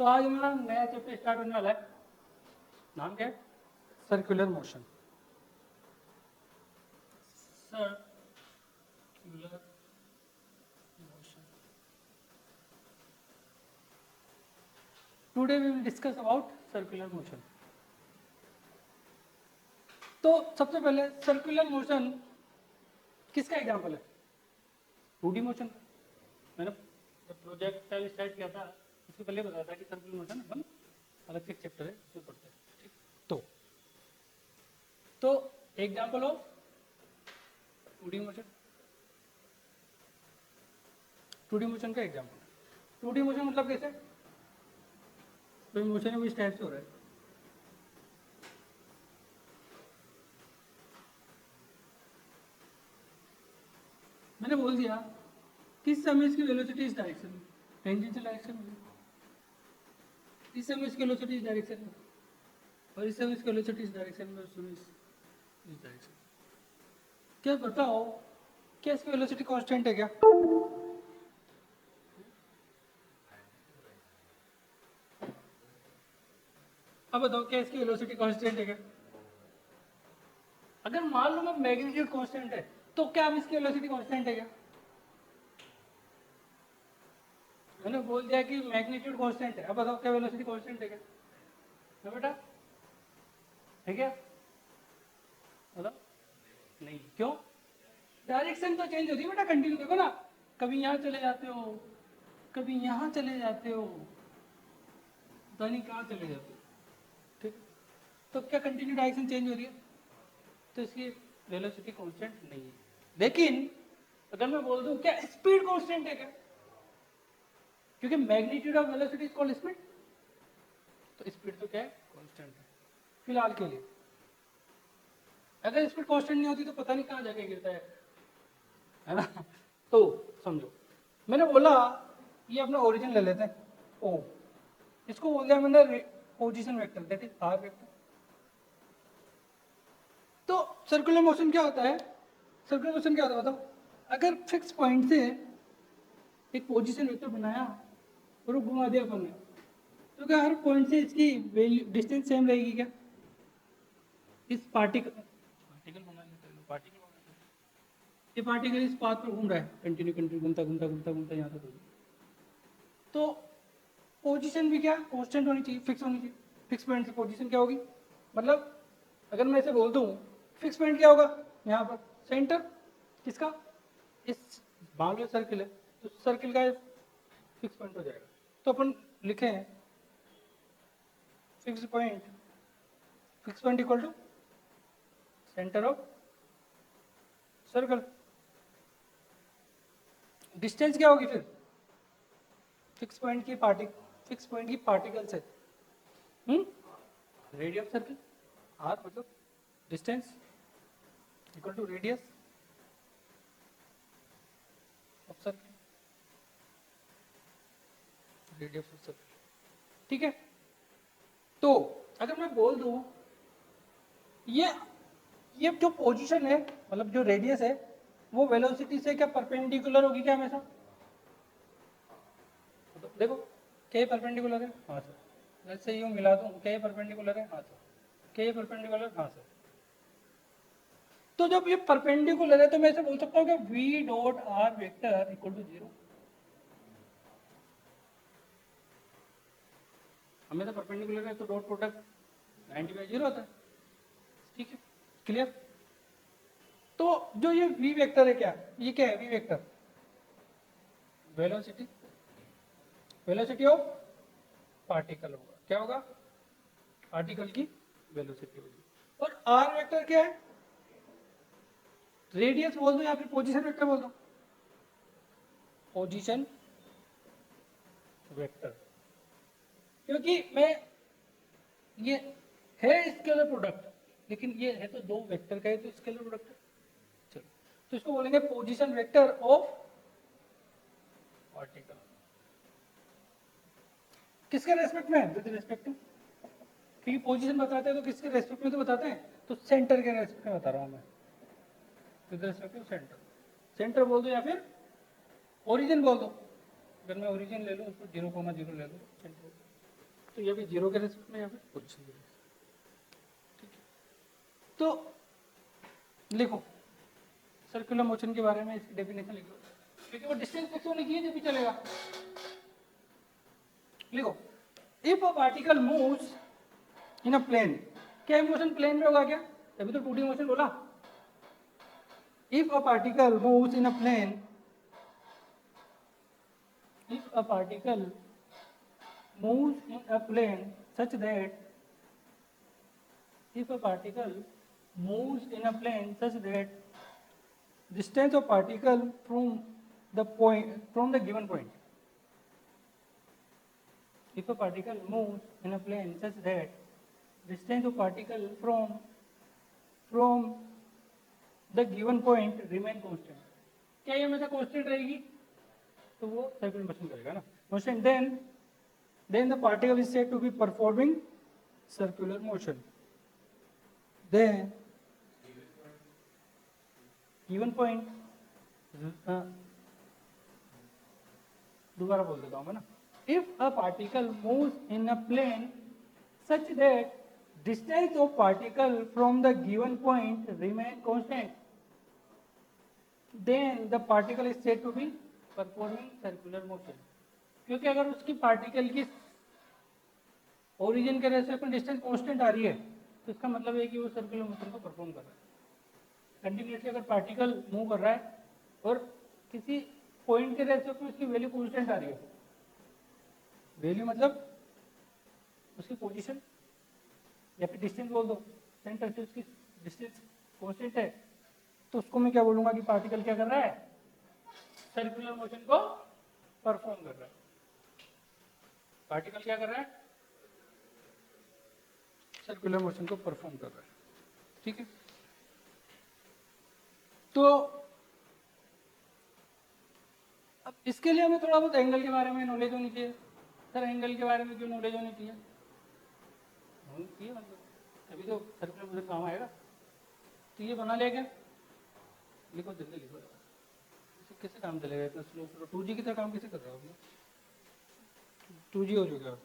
तो आज हमारा नया चैप्टर स्टार्ट होने वाला है। नाम क्या है? Circular motion. Circular motion. Today we will discuss about circular motion. तो सबसे पहले सर्कुलर मोशन किसका एग्जांपल है? 2D मोशन का। मैंने प्रोजेक्ट स्टार्ट किया था उससे पहले बताया था कि सर्कुलर मोशन अपन अलग से एक चैप्टर है उसमें पढ़ते हैं। ठीक, तो example of 2D motion. 2D motion का एग्जांपल। 2D मोशन मतलब कैसे? तो मोशन है इस टाइप से हो रहा है। मैंने बोल दिया किस समय इसकी वेलोसिटी इस डायरेक्शन में, टेंजेंशियल डायरेक्शन में, इस समय इसकी वेलोसिटी इस डायरेक्शन में, और इस समय इसकी वेलोसिटी इस डायरेक्शन में, उस समय इस डायरेक्शन में। क्या बताओ, क्या इसकी वेलोसिटी कांस्टेंट है क्या? अब बताओ क्या इसकी वेलोसिटी कांस्टेंट है क्या? अगर मान लो मैं मैग्नीट्यूड कांस्टेंट है तो क्या अब इसकी वेलोसिटी कांस्टेंट है क्या? मैंने बोल दिया कि मैग्नीट्यूड कांस्टेंट है। अब बताओ क्या वेलोसिटी कांस्टेंट है क्या? है बेटा, है क्या? बताओ। नहीं, क्यों? डायरेक्शन तो चेंज होती है बेटा, कंटिन्यू। देखो ना, कभी यहाँ चले जाते हो, कभी यहाँ चले जाते हो, पता नहीं कहाँ चले जाते हो। ठीक, तो क्या कंटिन्यू डायरेक्शन चेंज हो रही है? तो इसकी वेलोसिटी कांस्टेंट नहीं है। लेकिन अगर मैं बोल दूं क्या स्पीड कांस्टेंट है क्या? क्योंकि magnitude of velocity is called speed, तो स्पीड तो क्या है? कांस्टेंट है फिलहाल के लिए। अगर स्पीड कांस्टेंट नहीं होती तो पता नहीं कहाँ जाके गिरता है ना? तो समझो, मैंने बोला ये अपना ओरिजिन ले लेते हैं ओ, इसको बोल दिया मैंने position vector, that is R vector. तो सर्कुलर मोशन क्या होता है? सर्कुलर मोशन क्या होता है बताओ? अगर फिक्स पॉइंट से एक पोजीशन वेक्टर बनाया और वो घुमा दिया अपन ने, तो क्या हर पॉइंट से इसकी वैल्यू डिस्टेंस सेम रहेगी क्या? इस पार्टिकल पार्टिकल बना लेते हैं, पार्टिकल बना लेते हैं। ये पार्टिकल इस पाथ पर घूम रहा है, कंटिन्यू कंटिन्यू घूमता घूमता घूमता घूमता यहाँ तक। तो पोजीशन भी क्या कांस्टेंट होनी चाहिए, फिक्स होनी चाहिए। फिक्स पॉइंट की पोजीशन क्या होगी? मतलब अगर मैं इसे बोल दूं फिक्स पॉइंट क्या होगा यहाँ पर? सेंटर किसका? इस मान लो सर्किल है तो सर्किल का फिक्स पॉइंट हो जाएगा। तो अपन लिखे हैं fix point equal to centre of circle. Distance क्या होगी फिर? फिक्स पॉइंट की पार्टिकल से रेडियस सर्किल, आर मतलब distance equal to radius of circle, radius of circle. ठीक है, तो अगर मैं बोल दूं ये जो पोजीशन है, मतलब जो रेडियस है, वो वेलोसिटी से क्या परपेंडिकुलर होगी क्या हमेशा? तो देखो क्या ये परपेंडिकुलर है? हाँ सर। जैसे यूँ मिला दूं, क्या ये परपेंडिकुलर है? हाँ सर। क्या ये परपेंडिकुलर? हाँ सर। तो जब ये परपेंडिकुलर है तो मैं इसे बोल सकता हूँ कि v dot R vector equal to 0। हमेशा परपेंडिकुलर है तो डॉट प्रोडक्ट 90/0 होता है। ठीक है, क्लियर? तो जो ये v वेक्टर है, क्या है v vector? Velocity, velocity of particle होगा। क्या होगा? पार्टिकल की वेलोसिटी होगी। और आर वेक्टर क्या है? रेडियस बोल दो या फिर पोजीशन वेक्टर बोल दो। पोजीशन वेक्टर, क्योंकि मैं ये है स्केलर प्रोडक्ट, लेकिन ये है तो दो वेक्टर का है तो स्केलर प्रोडक्ट है। चलो, तो इसको बोलेंगे पोजीशन वेक्टर ऑफ पार्टिकल। किसके रेस्पेक्ट में? विद रेस्पेक्ट टू, क्योंकि पोजीशन बताते हैं तो किसके रेस्पेक्ट में तो बताते हैं, तो सेंटर के रेस्पेक्ट में बता रहा हूं मैं, with respect to centre. Centre बोल दो या फिर ओरिजिन बोल दो। अगर मैं ओरिजिन ले लूँ उसको 0,0 ले लूँ, सेंटर तो ये भी 0 के रेस्पेक्ट में यहाँ पे पोजीशन दी है। ठीक है, तो लिखो सर्कुलर मोशन के बारे में इसकी डेफिनेशन लिखो, क्योंकि वो डिस्टेंस फिक्स होने की है जब भी चलेगा। लिखो if a particle moves in a plane, क्या मोशन प्लेन में होगा क्या? अभी तो 2D मोशन बोला। If a particle moves in a plane, if a particle moves in a plane such that, if a particle moves in a plane such that distance of particle from the given point, if a particle moves in a plane such that distance of particle from the given point remain constant, क्या ये हमेशा constant रहेगी? तो वो circular motion करेगा ना, motion. then the particle is said to be performing circular motion. Then given point, दोबारा बोल देता हूँ मैं ना, if a particle moves in a plane such that distance of particle from the given point remain constant, then the particle is said to be performing circular motion. क्योंकि अगर उसकी particle की ओरिजिन के रेस्पेक्ट में distance constant आ रही है तो इसका मतलब है कि वो सर्कुलर मोशन को परफॉर्म कर रहा है। कंटिन्यूसली अगर पार्टिकल मूव कर रहा है और किसी पॉइंट के रेस्पेक्ट में उसकी वैल्यू कांस्टेंट आ रही है, वैल्यू मतलब उसकी पोजीशन या फिर डिस्टेंस बोल दो, सेंटर से उसकी डिस्टेंस कांस्टेंट है, तो उसको मैं क्या बोलूंगा कि पार्टिकल क्या कर रहा है? सर्कुलर मोशन को परफॉर्म कर रहा है। पार्टिकल क्या कर रहा है? सर्कुलर मोशन को परफॉर्म कर रहा है। ठीक है, तो अब इसके लिए हमें थोड़ा बहुत एंगल के बारे में नॉलेज होनी चाहिए। सर एंगल के बारे में क्यों नॉलेज होनी चाहिए? मतलब अभी तो सर्कुलर मोशन काम आएगा। तो ये बना लिया क्या? लिखो जल्दी लिखो, कैसे काम चलेगा इतना स्लो स्लो? 2G की तरह काम कैसे कर रहा हो? 2G हो चुका है।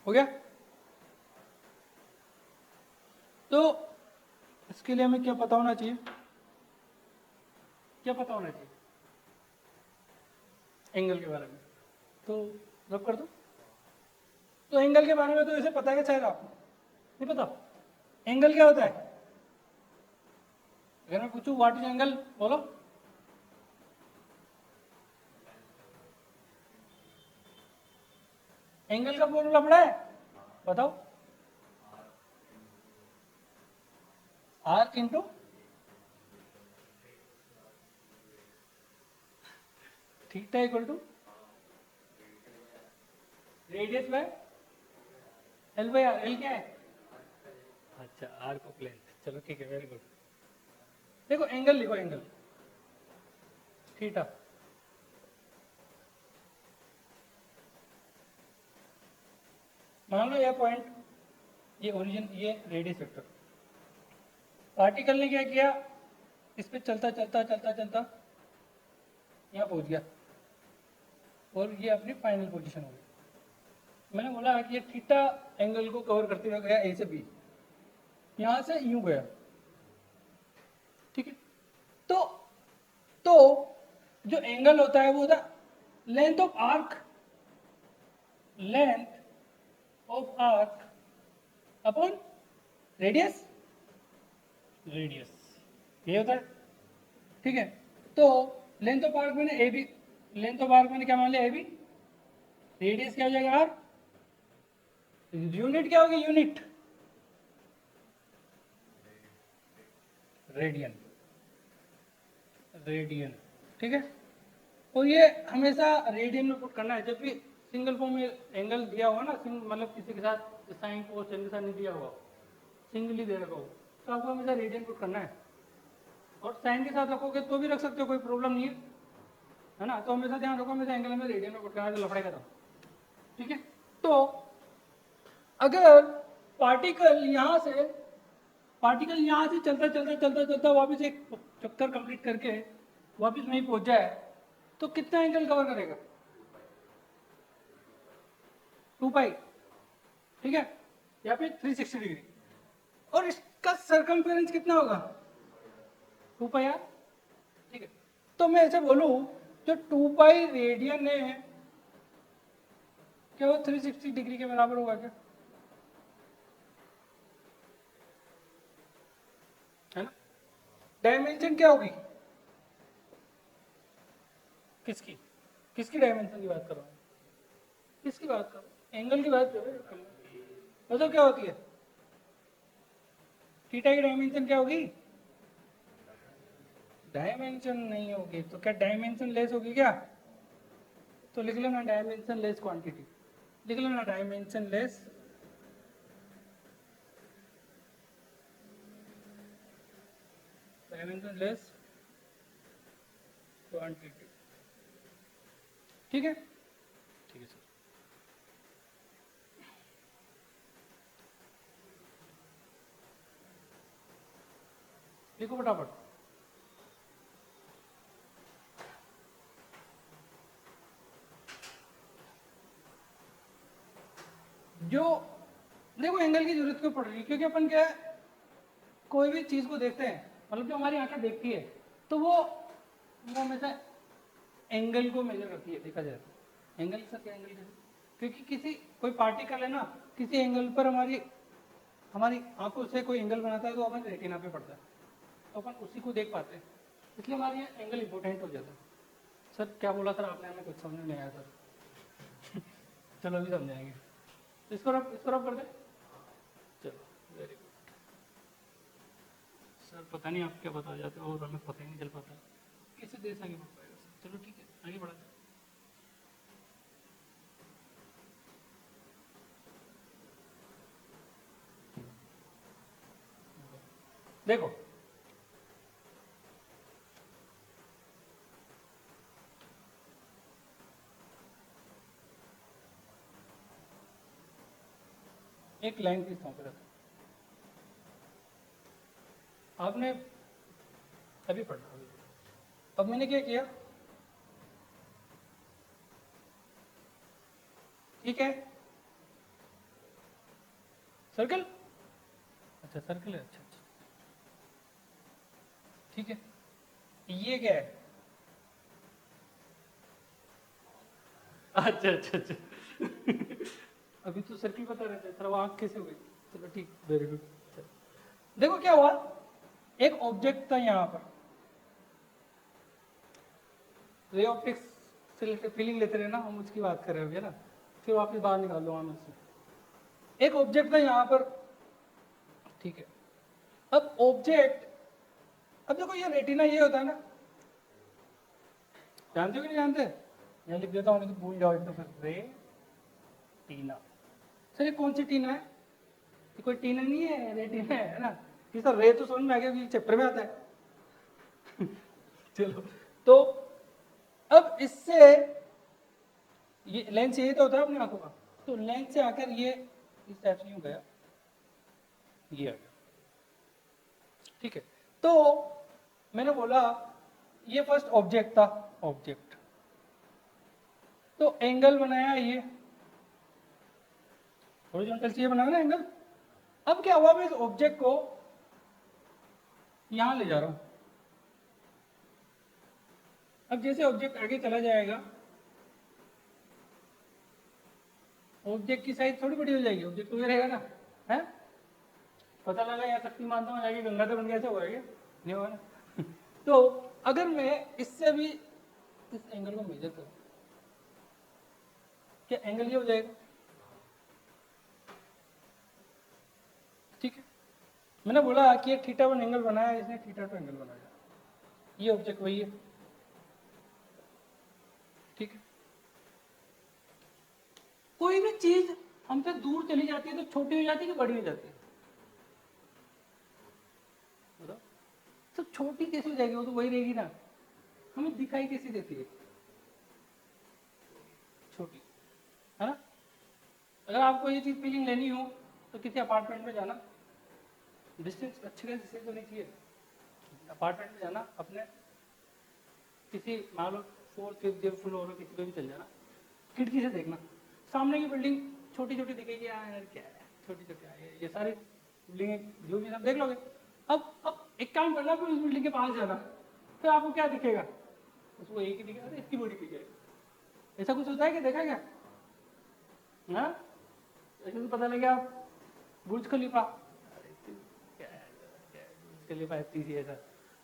हो गया? तो इसके लिए हमें क्या पता होना चाहिए? क्या पता होना चाहिए एंगल के बारे में? तो रब कर दो। तो एंगल के बारे में तो ऐसे पता है कि शायद आपको नहीं पता एंगल क्या होता है। अगर मैं पूछूं व्हाट इज एंगल, बोलो। एंगल का फॉर्मूला पड़ा है, बताओ। Arc into theta equal to radius by L by R. L क्या है? अच्छा, आर को प्लेन। चलो ठीक है, वेरी गुड। देखो एंगल लिखो, एंगल थीटा। मान लो यह पॉइंट, ये ओरिजिन, ये रेडियस वेक्टर। पार्टिकल ने क्या किया? इस पे चलता चलता चलता चलता यहाँ पहुंच गया और ये अपनी फाइनल पोजीशन हो गई। मैंने बोला कि ये थीटा एंगल को कवर करते हुए गया ए से बी, यहां से यूं गया। ठीक है, तो जो एंगल होता है वो होता है length of arc, length of arc upon radius, radius ये होता है। ठीक है, तो लेंथ ऑफ आर्क मैंने A B, length of arc मैंने क्या मान लिया? A B. रेडियस क्या हो जाएगा? आर। यूनिट क्या होगी? Unit radian, radian. ठीक है, और ये हमेशा रेडियन में पुट करना है। जब भी सिंगल फॉर्म में एंगल दिया हुआ ना, मतलब किसी के साथ साइन कोस के साथ नहीं दिया हुआ, सिंगली दे रखा हो, तो आपको हमेशा रेडियन पुट करना है। और साइन के साथ रखोगे तो भी रख सकते हो, कोई प्रॉब्लम नहीं है। है ना। तो हमेशा ध्यान रखो, हमेशा एंगल में रेडियन में पुट करना, तो लफड़े करो, ठीक है। तो अगर पार्टिकल यहाँ से चलता चलता चलता चलता वापस एक चक्कर कंप्लीट करके वापस वहीं पहुंच जाए, तो कितना एंगल कवर करेगा? 2 पाई, ठीक है, या फिर 360 डिग्री। और इसका सरकमफेरेंस कितना होगा? 2 पाई यार, ठीक है। तो मैं ऐसे बोलूं, जो 2 पाई रेडियन है क्या वो 360 डिग्री के बराबर होगा क्या? है ना। डायमेंशन क्या होगी? किसकी किसकी डायमेंशन की बात कर रहा हूँ? किसकी बात कर रहा हूँ? एंगल की बात कर रहे हो। मतलब क्या होती है? थीटा की डायमेंशन क्या होगी? डायमेंशन नहीं होगी तो क्या डायमेंशन लेस होगी क्या? तो लिख लेना डायमेंशन लेस क्वांटिटी, लिख लेना डायमेंशन लेस क्वांटिटी, ठीक है, ठीक है सर। लिखो फटाफट। जो देखो एंगल की जरूरत क्यों पड़ रही है? क्योंकि अपन क्या है, कोई भी चीज को देखते हैं, मतलब जो हमारी आंखें देखती है, तो वो हमेशा एंगल को मेजर करती है, देखा जाए तो। एंगल सर क्या एंगल? क्योंकि किसी कोई पार्टिकल है ना, किसी एंगल पर हमारी हमारी आंखों से कोई एंगल बनाता है तो अपन रेटिना पे पड़ता है, तो अपन उसी को देख पाते हैं, इसलिए हमारे यहाँ एंगल इंपॉर्टेंट हो जाता है। सर क्या बोला सर आपने? हमें कुछ समझ नहीं आया सर। चलो अभी समझाएंगे। इसको रब कर दे। चलो वेरी गुड सर। पता नहीं आप क्या बता जाते हो और हमें पता ही नहीं चल पाता, कैसे देश आगे बढ़ पाएगा सर। चलो ठीक है, आगे बढ़ा। देखो एक लाइन की समझ आपने अभी पढ़ा, अब मैंने क्या किया, ठीक है, सर्कल, अच्छा सर्कल है, अच्छा अच्छा, ठीक है। ये क्या है? अच्छा अच्छा अच्छा। अभी तो सर्कल बता रहे थे सर, वो आँख कैसे हो गई? चलो ठीक, वेरी गुड। देखो क्या हुआ, एक ऑब्जेक्ट था यहाँ पर, रे ऑप्टिक्स से फीलिंग लेते रहे ना, हम उसकी बात कर रहे हो ना, फिर वापस बाहर निकाल लो हम उससे। एक ऑब्जेक्ट था यहाँ पर, ठीक है। अब ऑब्जेक्ट, अब देखो ये रेटिना ये होता है ना, जानते हो कि नहीं जानते? यहाँ लिख देता हूँ, नहीं तो भूल जाओ तो फिर। रेटिना सर, ये कौन सी टीना है? ये कोई टीना नहीं है, रेटिना है ना। ये सर रे तो समझ में आ गया, ये चैप्टर में आता है। चलो, तो अब इससे ये लेंस यही तो होता है अपनी आंखों का, तो लेंस से आकर ये इस टाइप से यूं गया, ये आ गया, ठीक है। तो मैंने बोला ये फर्स्ट ऑब्जेक्ट था, ऑब्जेक्ट, तो एंगल बनाया ये हॉरिजॉन्टल चाहिए बनाया ना एंगल। अब क्या हुआ, मैं इस ऑब्जेक्ट को यहां ले जा रहा हूं। अब जैसे ऑब्जेक्ट आगे चला जाएगा, ऑब्जेक्ट की साइज थोड़ी बड़ी हो जाएगी, ऑब्जेक्ट तो ये रहेगा ना, है। पता लगा या शक्तिमान तो जाके गंगा तो बन गया, ऐसा हुआ क्या? नहीं हुआ ना। तो अगर मैं इससे भी इस एंगल को मेजर करूं, क्या एंगल ये हो जाएगा? ठीक है, मैंने बोला कि ये थीटा 1 एंगल बनाया, इसने थीटा 2 एंगल बनाया, ये ऑब्जेक्ट वही है, ठीक है। कोई भी चीज हमसे दूर चली जाती है तो छोटी हो जाती है कि बड़ी हो जाती है? बताओ। तो छोटी कैसे हो जाएगी? वो तो वही रहेगी ना, हमें दिखाई कैसी देती है? छोटी, है ना। अगर आपको ये चीज़ फीलिंग लेनी हो तो किसी अपार्टमेंट में जाना, डिस्टेंस अच्छी खासी डिस्टेंस होनी चाहिए, अपार्टमेंट में जाना, अपने किसी मान लो 4th-5th फ्लोर में किसी पे भी चल जाना, खिड़की से देखना, सामने की बिल्डिंग छोटी छोटी दिखेगी, यार क्या है छोटी छोटी, ये सारी बिल्डिंग जो भी सब देख लोगे। अब एक काम करना, फिर उस बिल्डिंग के पास जाना, फिर आपको क्या दिखेगा, उसको एक ही दिखेगा, अरे इसकी बॉडी पी जाएगी। ऐसा कुछ होता है कि देखा क्या? हाँ, ऐसे तो पता लगे आप बुर्ज खलीफा, अरे क्या है, बुर्ज खलीफा इतनी सी ऐसा,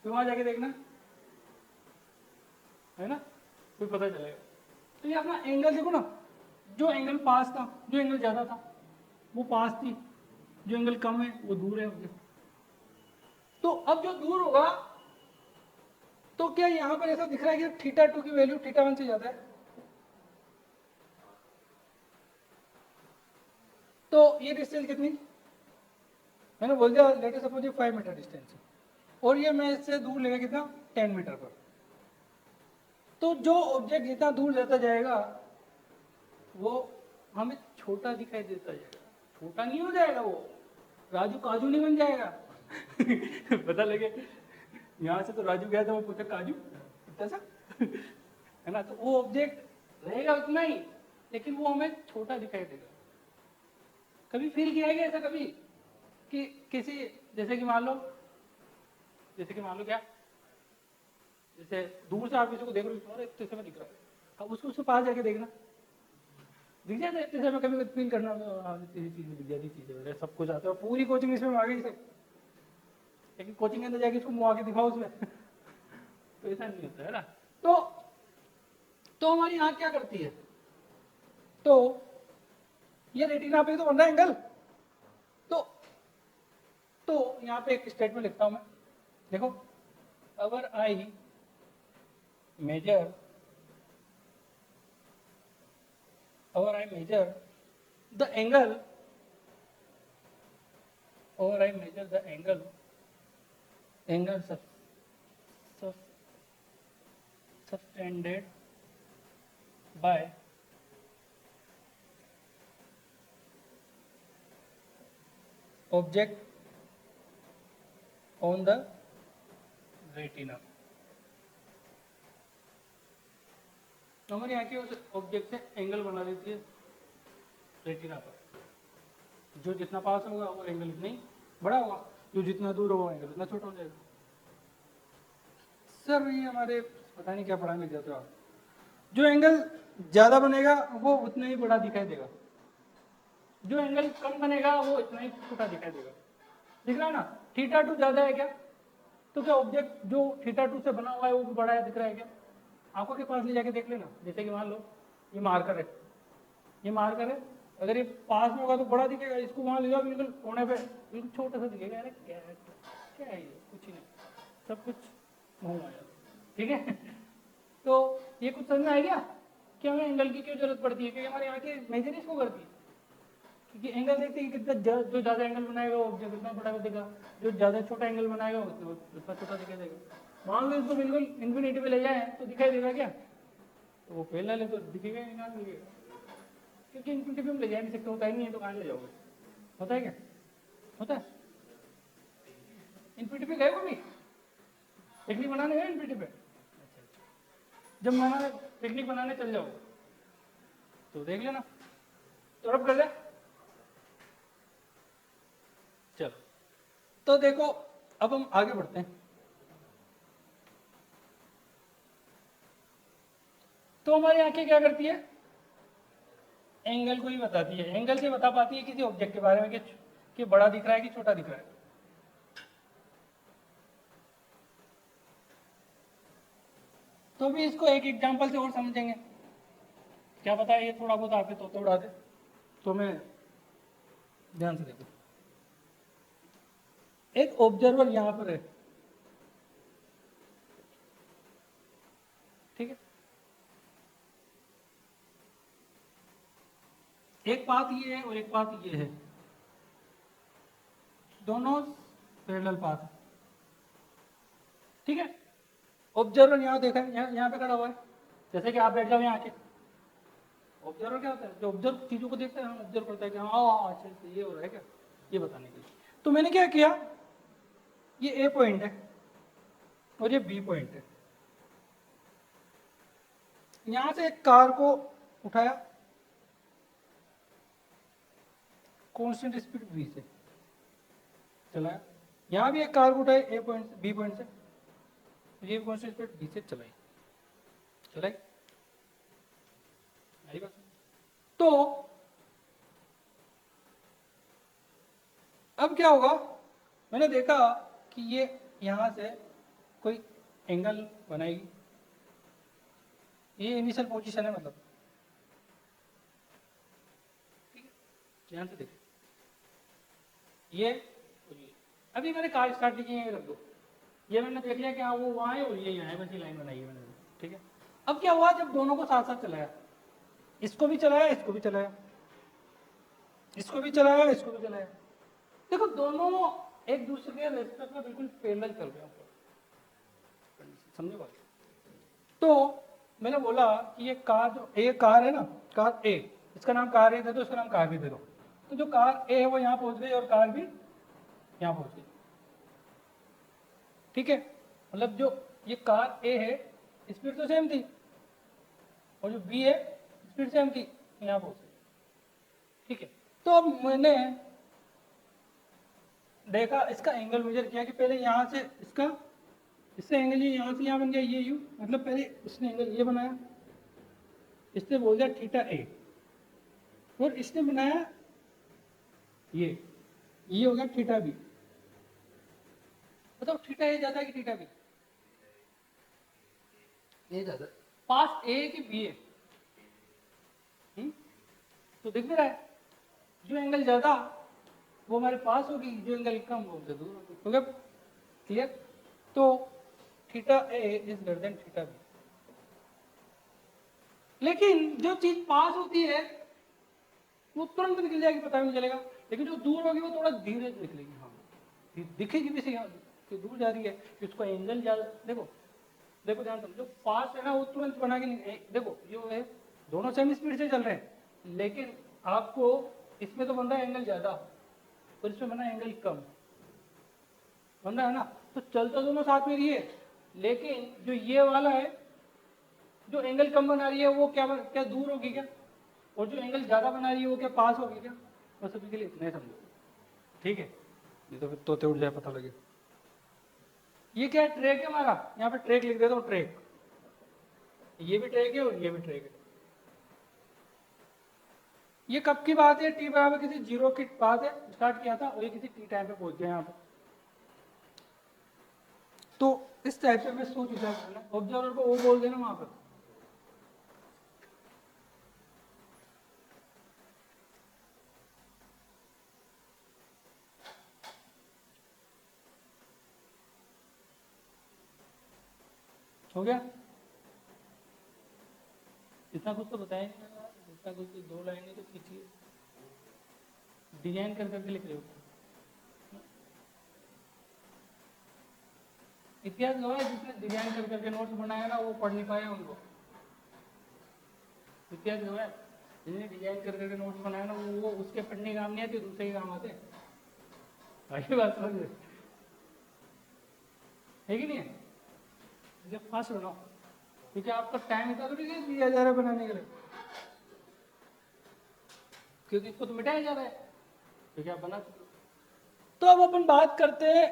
फिर वहां जाके देखना, है ना, फिर पता चलेगा। तो ये अपना एंगल देखो ना, जो एंगल पास था, जो एंगल ज्यादा था वो पास थी, जो एंगल कम है वो दूर है। तो अब जो दूर होगा, तो क्या यहाँ पर ऐसा दिख रहा है कि θ2 की वैल्यू θ1 से ज्यादा है? तो ये डिस्टेंस कितनी, मैंने बोल दिया लेट अस सपोज ये 5 मीटर डिस्टेंस है, और ये मैं इससे दूर लेगा कितना, 10 मीटर पर। तो जो ऑब्जेक्ट जितना दूर जाता जाएगा वो हमें छोटा दिखाई देता जाएगा, छोटा नहीं हो जाएगा, वो राजू काजू नहीं बन जाएगा। पता लगे यहाँ से तो राजू गया था, वो पूछा काजू इतना सा, है ना। तो वो ऑब्जेक्ट रहेगा उतना ही, लेकिन वो हमें छोटा दिखाई देगा। कभी फील किया है क्या ऐसा कभी कि किसी, जैसे कि मान लो क्या, जैसे दूर से आप किसी को देख रहे हो, इतने समय दिख रहा है, अब उसको पास जाके देखना, दिख जाता है इतने समय, कभी फील करना चीजें दिख जाती, चीजें सब कुछ आता है, पूरी कोचिंग इसमें आ गई सब, लेकिन कोचिंग के अंदर जाके इसको मुँह आके दिखाओ उसमें। तो ऐसा नहीं होता है ना। तो हमारी आँख क्या करती है, तो ये रेटिना पे तो बन रहा है एंगल, तो यहाँ पे एक स्टेटमेंट लिखता हूं मैं, देखो, our I measure the angle, angle subtended by object on the retina। तो हमारी आंखें उस ऑब्जेक्ट से एंगल बना देती है रेटिना पर, जो जितना पास होगा वो एंगल इतना ही बड़ा होगा, जो जितना दूर होगा एंगल उतना छोटा हो जाएगा। सर ये हमारे पता नहीं क्या पढ़ाने जाते हो आप, जो एंगल ज्यादा बनेगा वो उतना ही बड़ा दिखाई देगा, जो एंगल कम बनेगा वो इतना ही छोटा दिखाई देगा। दिख रहा है ना, θ2 ज्यादा है क्या, तो क्या ऑब्जेक्ट जो θ2 से बना हुआ है वो भी बड़ा है, दिख रहा है क्या? आंखों के पास ले जाके देख लेना, जैसे कि मान लो ये मार्कर है, अगर ये पास में होगा तो बड़ा दिखेगा, इसको वहां ले जाओ बिल्कुल कोने पे, बिल्कुल छोटा सा दिखेगा, अरे क्या है ये, कुछ ही नहीं, सब कुछ घूम आया, ठीक है। तो ये कुछ समझ में आ गया कि हमें एंगल की क्यों जरूरत पड़ती है, क्योंकि हमारी आंखें मेजर इसको करती है, क्योंकि एंगल देखते हैं कितना, जो ज्यादा एंगल बनाएगा वो ऑब्जेक्ट उतना बड़ा दिखेगा, जो ज्यादा छोटा एंगल बनाएगा उतना छोटा दिखाई देगा। मान लो इसको बिल्कुल इन्फिनिटी पे ले जाए तो दिखाई देगा क्या, तो वो फेल ना ले तो दिखेगा ही नहीं, दिखेगा, क्योंकि इन्फिनिटी पे हम ले जा नहीं सकते, होता ही नहीं है, तो कहाँ ले जाओगे, होता है क्या, होता है? इन्फिनिटी पे गए कभी पिकनिक बनाने गए इन्फिनिटी पे? जब बनाने पिकनिक बनाने चल जाओ तो देख लेना, तो रब कर ले। चलो, तो देखो अब हम आगे बढ़ते हैं। तो हमारी आंखें क्या करती है, एंगल को ही बताती है, एंगल से बता पाती है किसी ऑब्जेक्ट के बारे में कि बड़ा दिख रहा है कि छोटा दिख रहा है। तो भी इसको एक एग्जांपल से और समझेंगे, क्या पता है ये थोड़ा बहुत आपके तो उड़ा दे, तो मैं ध्यान से देखो, एक ऑब्जर्वर यहां पर है, ठीक है, एक पाथ ये है और एक पाथ ये है, दोनों पैरेलल पाथ है, ठीक है। ऑब्जर्वर यहाँ देखा है, यहाँ पे खड़ा हुआ है, जैसे कि आप बैठ जाओ यहाँ आके, ऑब्जर्वर क्या होता है? जो ऑब्जर्व चीजों को देखता है, हाँ ऑब्जर्व करता है कि हाँ अच्छा अच्छा ये हो रहा है क्या, ये बताने के लिए। तो मैंने क्या किया, ये ए पॉइंट है और ये बी पॉइंट है, यहां से एक कार को उठाया कांस्टेंट स्पीड v से चलाया, यहां भी एक कार को उठाया ए पॉइंट से बी पॉइंट से, ये कांस्टेंट स्पीड v से चलाई चलाई। आई बात? तो अब क्या होगा, मैंने देखा कि ये यहां से कोई एंगल बनाएगी, ये इनिशियल पोजीशन है मतलब, ठीक है, ध्यान से देखिए ये और ये। अभी मैंने कार स्टार्ट की यहीं रख दो, ये मैंने देख लिया कि हाँ वो वहाँ है और ये यहाँ है, बस ये लाइन बनाई है मैंने, ठीक है। अब क्या हुआ, जब दोनों को साथ साथ चलाया, इसको भी चलाया इसको भी चलाया, इसको भी चलाया इसको भी चलाया, देखो दोनों एक दूसरे के रेस्पेक्ट में बिल्कुल पैरेलल चल रहे हैं, समझे बात? तो मैंने बोला कि ये कार जो ए कार है ना, कार ए, इसका नाम कार ए दे दो, इसका नाम कार भी दे दो। तो जो कार ए है वो यहाँ पहुंच गई और कार भी यहाँ पहुंच गई, ठीक है। मतलब जो ये कार ए है स्पीड तो सेम थी, और जो बी है स्पीड सेम थी, यहाँ पहुंच गई, ठीक है। तो अब मैंने देखा, इसका एंगल मेजर किया कि पहले यहाँ से इससे एंगल ये यहाँ से यहाँ बन गया ये यू, मतलब पहले इसने एंगल ये बनाया, इसने बोल दिया थीटा ए, और इसने बनाया ये हो गया थीटा बी। बताओ थीटा ए ज्यादा है कि थीटा बी? ए ज्यादा। पास ए कि बी है? तो दिख भी रहा है, जो एंगल ज्यादा वो हमारे पास होगी, जो एंगल कम वो हमसे दूर होगी, हो गया क्लियर? तो theta A is greater than theta B. लेकिन जो चीज पास होती है वो तुरंत निकल जाएगी, पता भी नहीं चलेगा, लेकिन जो दूर होगी वो थोड़ा धीरे निकलेगी, हाँ दिखेगी भी सही, कि दूर जा रही है, कि उसका एंगल ज्यादा। देखो देखो ध्यान समझो, पास है ना वो तुरंत बना के नहीं, देखो जो है दोनों सेम स्पीड से चल रहे हैं, लेकिन आपको इसमें तो बन रहा है एंगल ज्यादा और इसमें बना एंगल कम, बन रहा है ना। तो चल तो दोनों साथ में रही है, लेकिन जो ये वाला है जो एंगल कम बना रही है वो क्या दूर होगी क्या, और जो एंगल ज्यादा बना रही है वो क्या पास होगी क्या? बस अभी के लिए इतना ही समझो, ठीक है, नहीं तो फिर तोते उड़ जाए पता लगे। ये क्या है, ट्रैक है हमारा, यहाँ पे ट्रैक लिख देता हूँ, ट्रैक, ये भी ट्रैक है और ये भी ट्रैक है। ये कब की बात है, टी बराबर किसी जीरो की बात है, स्टार्ट किया था और ये किसी टी टाइम पे पहुंच गया यहाँ पे। तो इस टाइप से मैं सोच विचार करना, ऑब्जर्वर को वो बोल देना वहां पर, हो गया? इतना कुछ तो बताया नहीं मैंने, इतना कुछ तो 2 लाइनें तो खींचिए, डिजाइन कर करके लिख रहे हो। इतिहास जो है जिसने डिजाइन कर करके नोट्स बनाया ना वो पढ़ नहीं पाया उनको। इतिहास जो है जिसने डिजाइन कर करके नोट्स बनाया ना वो उसके पढ़ने काम नहीं आते, दूसरे के काम आते। आगे बात समझ में है कि नहीं है? जब फास्ट बनाओ, क्योंकि आपका टाइम इतना तो नहीं दिया जा रहा है बनाने के लिए, क्योंकि इसको तो मिटाया जा रहा है, क्योंकि आप बना चुके। तो अब अपन बात करते हैं,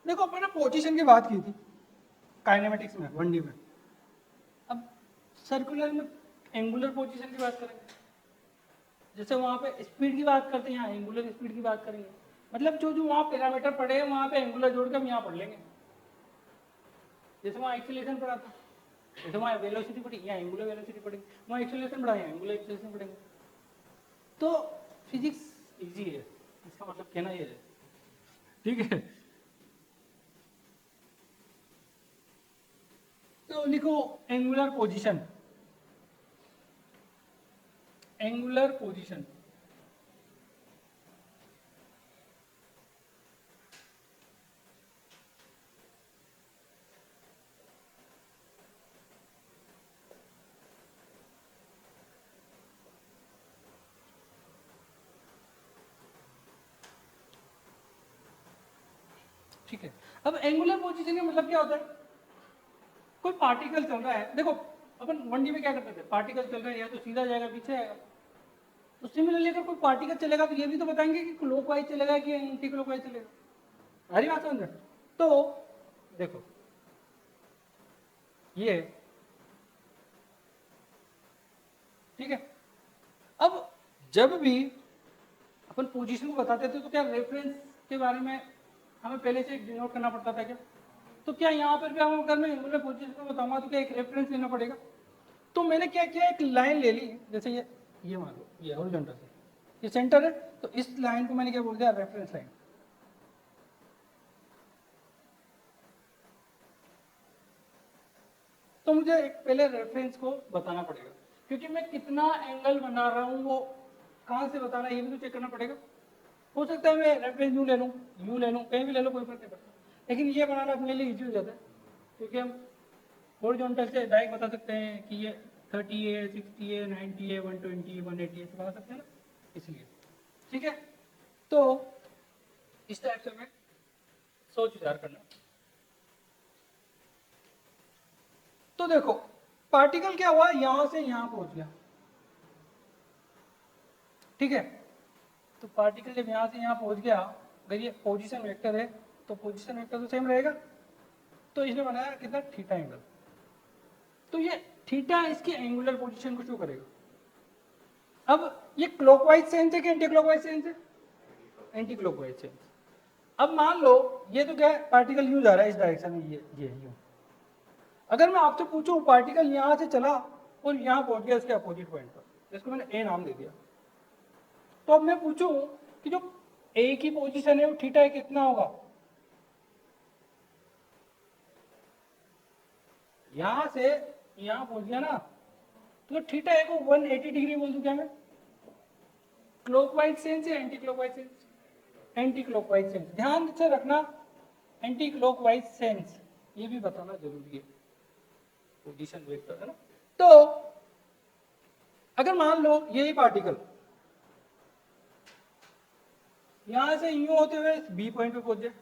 देखो अपन ने पोजीशन की बात की थी काइनेमेटिक्स में 1D में, अब सर्कुलर में एंगुलर पोजीशन की बात करेंगे, जैसे वहां पे स्पीड की बात करते हैं यहाँ एंगुलर स्पीड की बात करेंगे, मतलब जो जो वहां पैरामीटर पढ़े हैं वहां पे एंगुलर जोड़ के हम यहाँ पढ़ लेंगे। जैसे वहाँ एक्सीलरेशन पढ़ा था, जैसे वहाँ वेलोसिटी पढ़ी, यहाँ एंगुलर वेलोसिटी पढ़ेंगे, वहाँ एक्सीलरेशन पढ़ा है एंगुलर एक्सीलरेशन पढ़ेंगे। तो फिजिक्स इजी है, इसका मतलब कहना ये है, ठीक है। तो लिखो एंगुलर पोजीशन, एंगुलर पोजीशन ठीक है, अब एंगुलर पोजीशन का मतलब क्या होता है? कोई पार्टिकल चल रहा है, देखो अपन 1D में क्या करते थे, पार्टिकल चल रहा है या तो सीधा जाएगा पीछे आएगा। तो सिमिलरली अगर कोई पार्टिकल चलेगा तो ये भी तो बताएंगे कि क्लॉकवाइज चलेगा कि एंटी क्लॉकवाइज चलेगा। आ रही बात समझ? तो देखो ये ठीक है, अब जब भी अपन पोजीशन को बताते थे तो क्या रेफरेंस के बारे में हमें पहले से डिनोट करना पड़ता था क्या? तो क्या यहाँ पर भी हम अगर मैं एंगुलर पोजीशन को बताऊंगा तो क्या एक रेफरेंस लेना पड़ेगा? तो मैंने क्या किया, एक लाइन ले ली, जैसे ये मान लो ये हॉरिजॉन्टल है, ये सेंटर है, तो इस लाइन को मैंने क्या बोल दिया, रेफरेंस लाइन। तो मुझे एक पहले रेफरेंस को बताना पड़ेगा, क्योंकि मैं कितना एंगल बना रहा हूँ वो कहाँ से बताना ये भी तो चेक करना पड़ेगा। हो सकता है मैं रेफरेंस यूँ ले लूँ, कहीं भी ले लो, कोई फर्क नहीं पड़ता, लेकिन ये बनाना अपने लिए ईजी हो जाता है, क्योंकि हम हॉरिजॉन्टल से डायरेक्ट बता सकते हैं कि ये 30 है, 60 है, 90 है, 120, 180 ऐसे बता सकते हैं ना, इसलिए। ठीक है, तो इस टाइप से हमें सोच विचार करना। तो देखो पार्टिकल क्या हुआ, यहां से यहां पहुंच गया, ठीक है। तो पार्टिकल जब यहां से यहां पहुंच गया, अगर ये पोजीशन वेक्टर है तो पोजीशन वेक्टर तो सेम रहेगा, तो इसने बनाया कितना, थीटा एंगल। तो ये थीटा इसकी एंगुलर पोजीशन को शो करेगा। अब ये क्लॉकवाइज सेंस है कि एंटी क्लॉकवाइज सेंस है? Anti clockwise sense. अब मान लो ये तो क्या है, पार्टिकल यूं जा रहा है इस डायरेक्शन में, ये यूं। अगर मैं आपसे पूछूं पार्टिकल यहां से चला और यहां पहुंच गया इसके अपोजिट पॉइंट पर, जिसको मैंने ए नाम दे दिया, तो अब मैं पूछूं कि जो ए की पोजीशन है वो थीटा कितना होगा? यहां से यहां पहुंच गया ना, तो थीटा ए को 180 डिग्री बोल दूं क्या मैं? क्लॉकवाइज सेंस या anti clockwise sense? Anti clockwise sense, ध्यान से रखना, एंटी क्लॉकवाइज सेंस ये भी बताना जरूरी है, पोजीशन वेक्टर है ना। तो अगर मान लो यही पार्टिकल यहां से यूं होते हुए बी पॉइंट पे पहुंच जाए,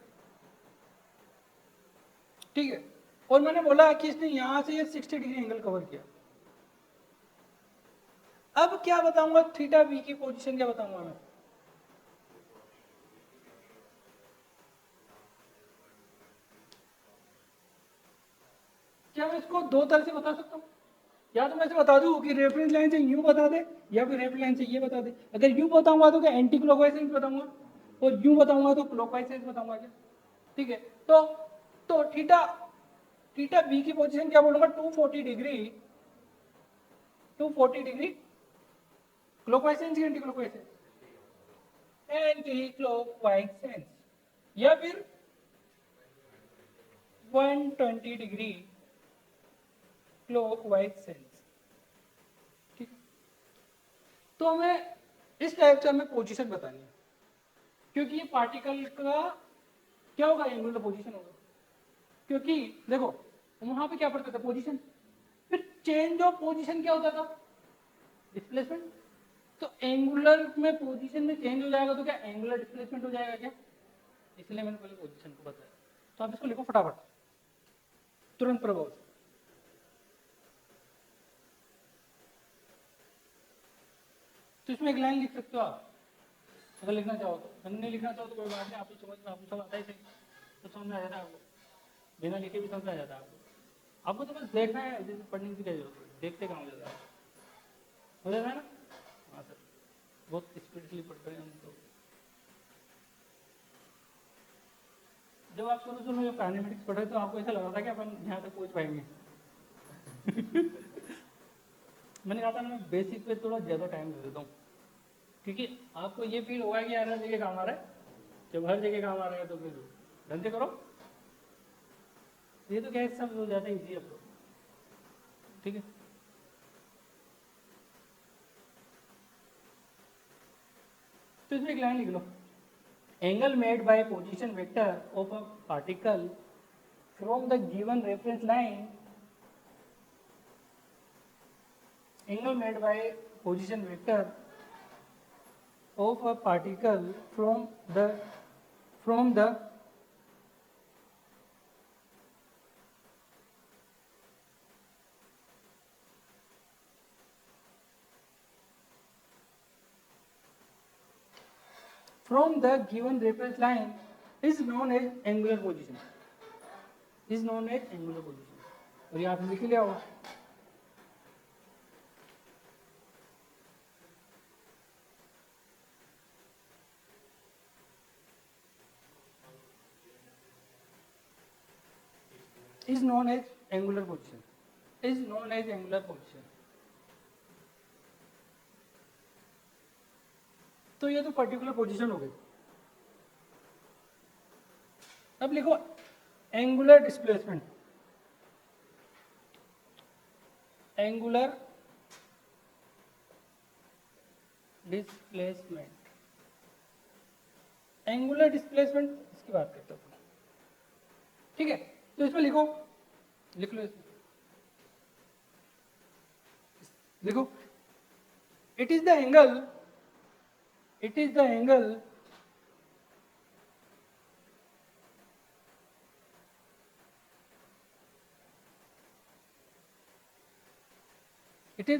ठीक है, और मैंने बोला कि इसने यहां से ये 60 डिग्री एंगल कवर किया। अब क्या बताऊंगा, थीटा बी की पोजीशन क्या बताऊंगा मैं? क्या मैं इसको दो तरह से बता सकता हूँ? या तो मैं इसे बता दूं कि रेफरेंस लाइन से यूं बता दे, या फिर रेफरेंस लाइन से ये बता दे। अगर यूं बताऊंगा तो क्या एंटी क्लॉकवाइज सेंस बताऊंगा, और यूं बताऊंगा तो क्लॉकवाइज सेंस बताऊंगा क्या? ठीक है, तो थीटा थीटा बी की पोजीशन क्या बोलूंगा, 240 डिग्री, 240 डिग्री क्लॉकवाइज सेंस या anti clockwise sense? Anti clockwise sense, या फिर 120 डिग्री क्लॉकवाइज सेंस। ठीक है, तो हमें इस टाइप से हमें पोजीशन बतानी है, क्योंकि ये पार्टिकल का क्या होगा, एंगुलर पोजीशन होगा। क्योंकि देखो वहां पे क्या पढ़ते थे, पोजीशन, फिर चेंज ऑफ पोजीशन क्या होता था, डिस्प्लेसमेंट। तो एंगुलर में पोजीशन में चेंज हो जाएगा तो क्या एंगुलर डिस्प्लेसमेंट हो जाएगा क्या? इसलिए मैंने पहले पोजीशन को बताया। तो आप इसको लिखो फटाफट, तुरंत प्रभाव से। तो इसमें एक लाइन लिख सकते हो आप, अगर लिखना चाहो तो। अगर नहीं लिखना चाहो तो कोई बात नहीं, आपको समझ में, आपको सब आता ही सही, तो समझ में आ जाता है आपको, बिना लिखे भी समझ में आ जाता है आपको। आपको तो बस देखना है, जैसे पढ़ने की क्या जरूरत है, देखते काम हो जाता है, हो जाता है ना। हाँ सर, बहुत स्पीडली पढ़ते हैं हम तो। जब आप शुरू शुरू में पैरामेडिक्स पढ़े तो आपको ऐसा लगा था कि अपन यहाँ तक पहुँच पाएंगे। मैंने कहा था ना, मैं बेसिक पे थोड़ा ज़्यादा टाइम दे देता हूँ, क्योंकि आपको ये फील होगा कि यार हर जगह काम आ रहा है। जब हर जगह काम आ रहा है तो फिर ढंग से करो, ये तो क्या सब हो जाता है इजी अब तो। ठीक है, तो इसमें एक लाइन लिख लो, angle made by position vector of a particle from the given reference line, angle made by position vector of a particle from the from the given reference line is known as angular position. Is known as angular position. और यहाँ पे लिख लिया होगा. Is known as angular position. Is known as angular position. तो ये तो particular position हो गई. अब लिखो angular displacement. Angular displacement. Angular displacement इसकी बात करते हैं. ठीक है, तो इसमें लिखो, लिख लो इसमें. लिखो it is the angle, it is the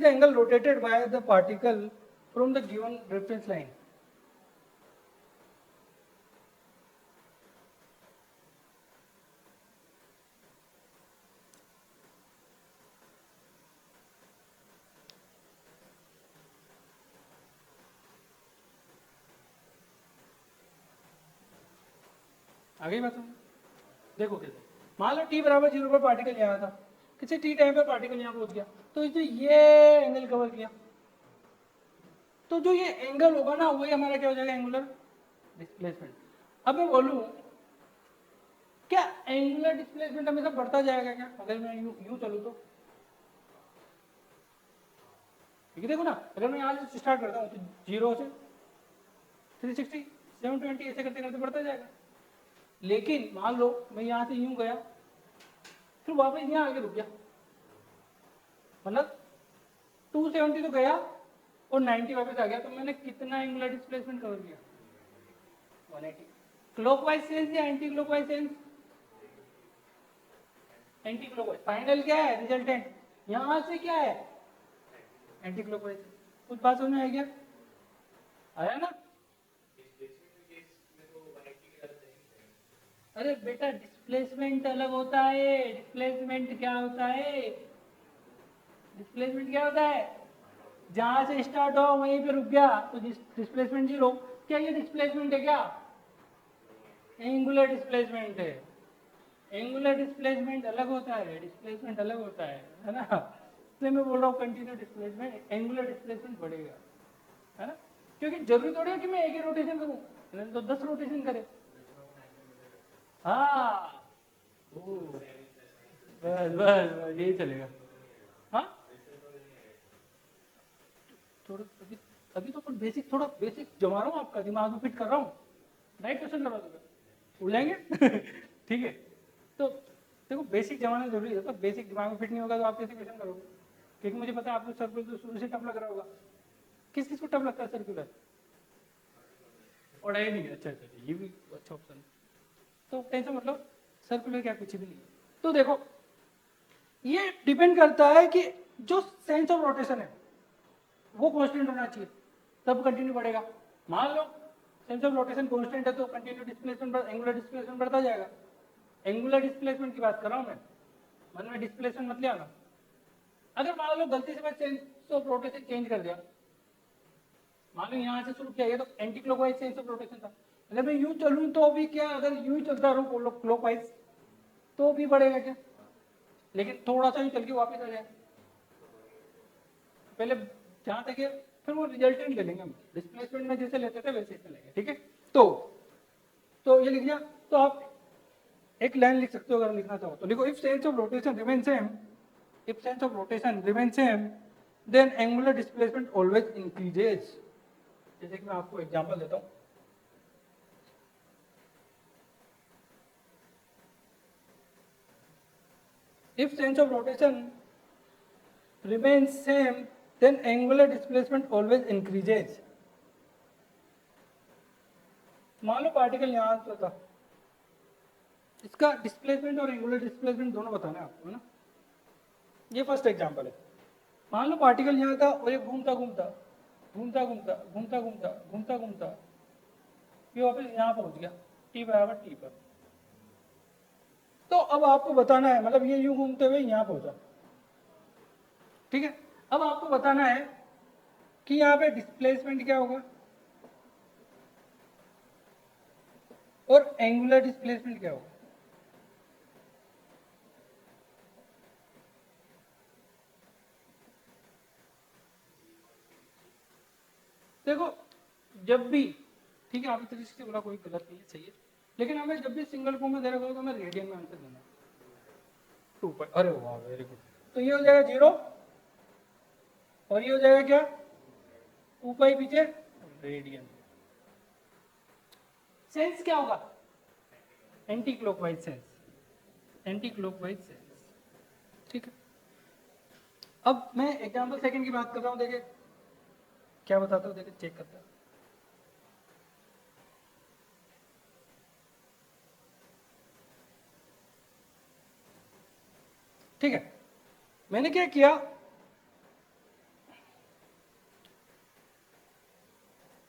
angle rotated by the particle from the given reference line. आगे बात. देखो कैसे, मान लो t बराबर 0 पर पार्टिकल यहाँ था, किसी t टाइम पर पार्टिकल यहाँ पहुंच गया, तो इसने ये एंगल कवर किया, तो जो ये एंगल होगा ना वही हमारा क्या हो जाएगा, एंगुलर डिस्प्लेसमेंट. अब मैं बोलूँ क्या एंगुलर डिस्प्लेसमेंट हमेशा बढ़ता जाएगा क्या, अगर मैं यूं चलूँ तो? देखो ना, अगर मैं यहाँ से स्टार्ट करता हूँ तो 0 से 360 720 ऐसे करते करते बढ़ता जाएगा. लेकिन मान लो मैं यहाँ से यूं गया, फिर वापस यहाँ आके रुक गया, मतलब 270 तो गया और 90 वापस आ गया, तो मैंने कितना एंगुलर डिस्प्लेसमेंट कवर किया? 180. क्लॉकवाइज सेंस या anti clockwise sense? Anti clockwise. Final क्या है, रिजल्टेंट यहाँ से क्या है, एंटी क्लॉकवाइज. कुछ बात समझ में आई क्या? आया ना? अरे बेटा डिस्प्लेसमेंट अलग होता है. डिस्प्लेसमेंट क्या होता है? डिस्प्लेसमेंट क्या होता है? जहां से स्टार्ट हो वहीं पे रुक गया तो डिस्प्लेसमेंट 0. क्या ये डिस्प्लेसमेंट है क्या? एंगुलर डिस्प्लेसमेंट है. एंगुलर डिस्प्लेसमेंट अलग होता है, डिस्प्लेसमेंट अलग होता है ना? इसलिए मैं बोल रहा हूँ कंटिन्यू डिस्प्लेसमेंट, एंगुलर डिस्प्लेसमेंट बढ़ेगा, है ना? क्योंकि जरूरी थोड़ी है कि मैं एक ही रोटेशन करूँ, तो 10 रोटेशन करे. हाँ बस बस यही चलेगा. हाँ थोड़ा अभी तो बेसिक, थोड़ा बेसिक जमा रहा हूँ, आपका दिमाग में फिट कर रहा हूँ. राइट क्वेश्चन करवा दूंगा, उड़ जाएंगे. ठीक है, तो देखो बेसिक जमाना जरूरी है. तो बेसिक दिमाग में फिट नहीं होगा तो आप कैसे क्वेश्चन करोगे? क्योंकि मुझे पता है आपको सर्कुलर तो शुरू से टफ लग रहा होगा. किस किस को टफ लगता है सर्कुलर? पढ़ाई नहीं. अच्छा अच्छा, ये भी अच्छा ऑप्शन. तो टेंशन मतलब सर्कुलर क्या कुछ भी नहीं. तो देखो ये डिपेंड करता है कि जो सेंस ऑफ रोटेशन है वो कांस्टेंट होना चाहिए, तब कंटिन्यू बढ़ेगा. मान लो सेंस ऑफ रोटेशन कांस्टेंट है तो कंटिन्यू डिस्प्लेसमेंट, एंगुलर डिस्प्लेसमेंट बढ़ता जाएगा. एंगुलर डिस्प्लेसमेंट की बात कर रहा हूं मैं, मन में डिस्प्लेसमेंट मत ले आना. अगर मान लो गलती से मैं सेंस ऑफ रोटेशन चेंज कर दिया, मान लो यहाँ से शुरू किया ये तो anti clockwise sense of rotation था, अगर मैं यूं चलूं तो भी क्या, अगर यूं ही चलता रहूं क्लॉकवाइज तो भी बढ़ेगा क्या? लेकिन थोड़ा सा ही चल के वापस आ जाए. पहले जहां तक है, फिर वो रिजल्टेंट ले लेंगे हम, डिस्प्लेसमेंट में जैसे लेते थे वैसे ही चलेंगे. ठीक है, तो ये लिख दिया. तो आप एक लाइन लिख सकते हो अगर लिखना चाहो तो. लिखो if sense of rotation remain same, if sense of rotation remain same then angular displacement always increases. जैसे कि मैं आपको एग्जांपल देता हूं. If sense of rotation remains same, then angular displacement always increases. मान लो पार्टिकल यहाँ से था, इसका डिस्प्लेसमेंट और एंगुलर डिस्प्लेसमेंट दोनों बताना है आपको, है ना? ये फर्स्ट एग्जांपल है. मान लो पार्टिकल यहाँ था और ये घूमता घूमता घूमता घूमता घूमता घूमता घूमता घूमता ये वापस यहाँ पहुंच गया, टी बराबर टी पर। तो अब आपको बताना है, मतलब ये यूं घूमते हुए यहाँ पहुंचा, ठीक है। अब आपको बताना है कि यहाँ पे डिस्प्लेसमेंट क्या होगा और एंगुलर डिस्प्लेसमेंट क्या होगा। देखो जब भी, ठीक है, आपकी तरीके से बोला कोई गलत नहीं है, सही है, लेकिन हमें जब भी सिंगल फॉर्म में दे रखा हो तो हमें रेडियन में आंसर देना है। 2 पाई, अरे वाह वेरी गुड। तो ये हो जाएगा 0 और ये हो जाएगा क्या, 2 पाई पीछे रेडियन। सेंस क्या होगा, anti clockwise sense, anti clockwise sense, ठीक है। अब मैं एग्जाम्पल सेकंड की बात कर रहा हूँ, देखिए क्या बताता हूँ, देखिए चेक करता हूँ। ठीक है, मैंने क्या किया,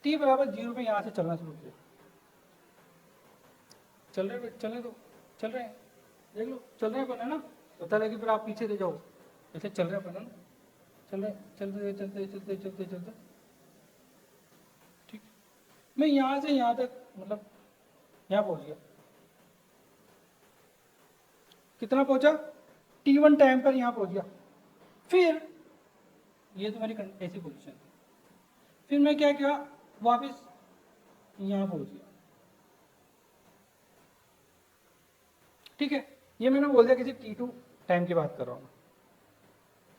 टी बराबर 0 पे यहां से चलना शुरू किया, चलने दो, चल रहे हैं, देख लो चल रहे हैं अपन, है ना। पता लगे फिर आप पीछे रह जाओ, ऐसे चल रहे हैं अपन, है ना, चलते चलते चलते चलते चलते, ठीक। मैं यहां से यहां तक, मतलब यहां पहुंच गया, कितना पहुंचा, T1 टाइम पर यहां पहुंच गया। फिर ये तो मेरी ऐसी पोजीशन थी, फिर मैं क्या किया, वापस यहां पहुंच गया, ठीक है। ये मैंने बोल दिया किसी T2 टाइम की बात कर रहा हूं,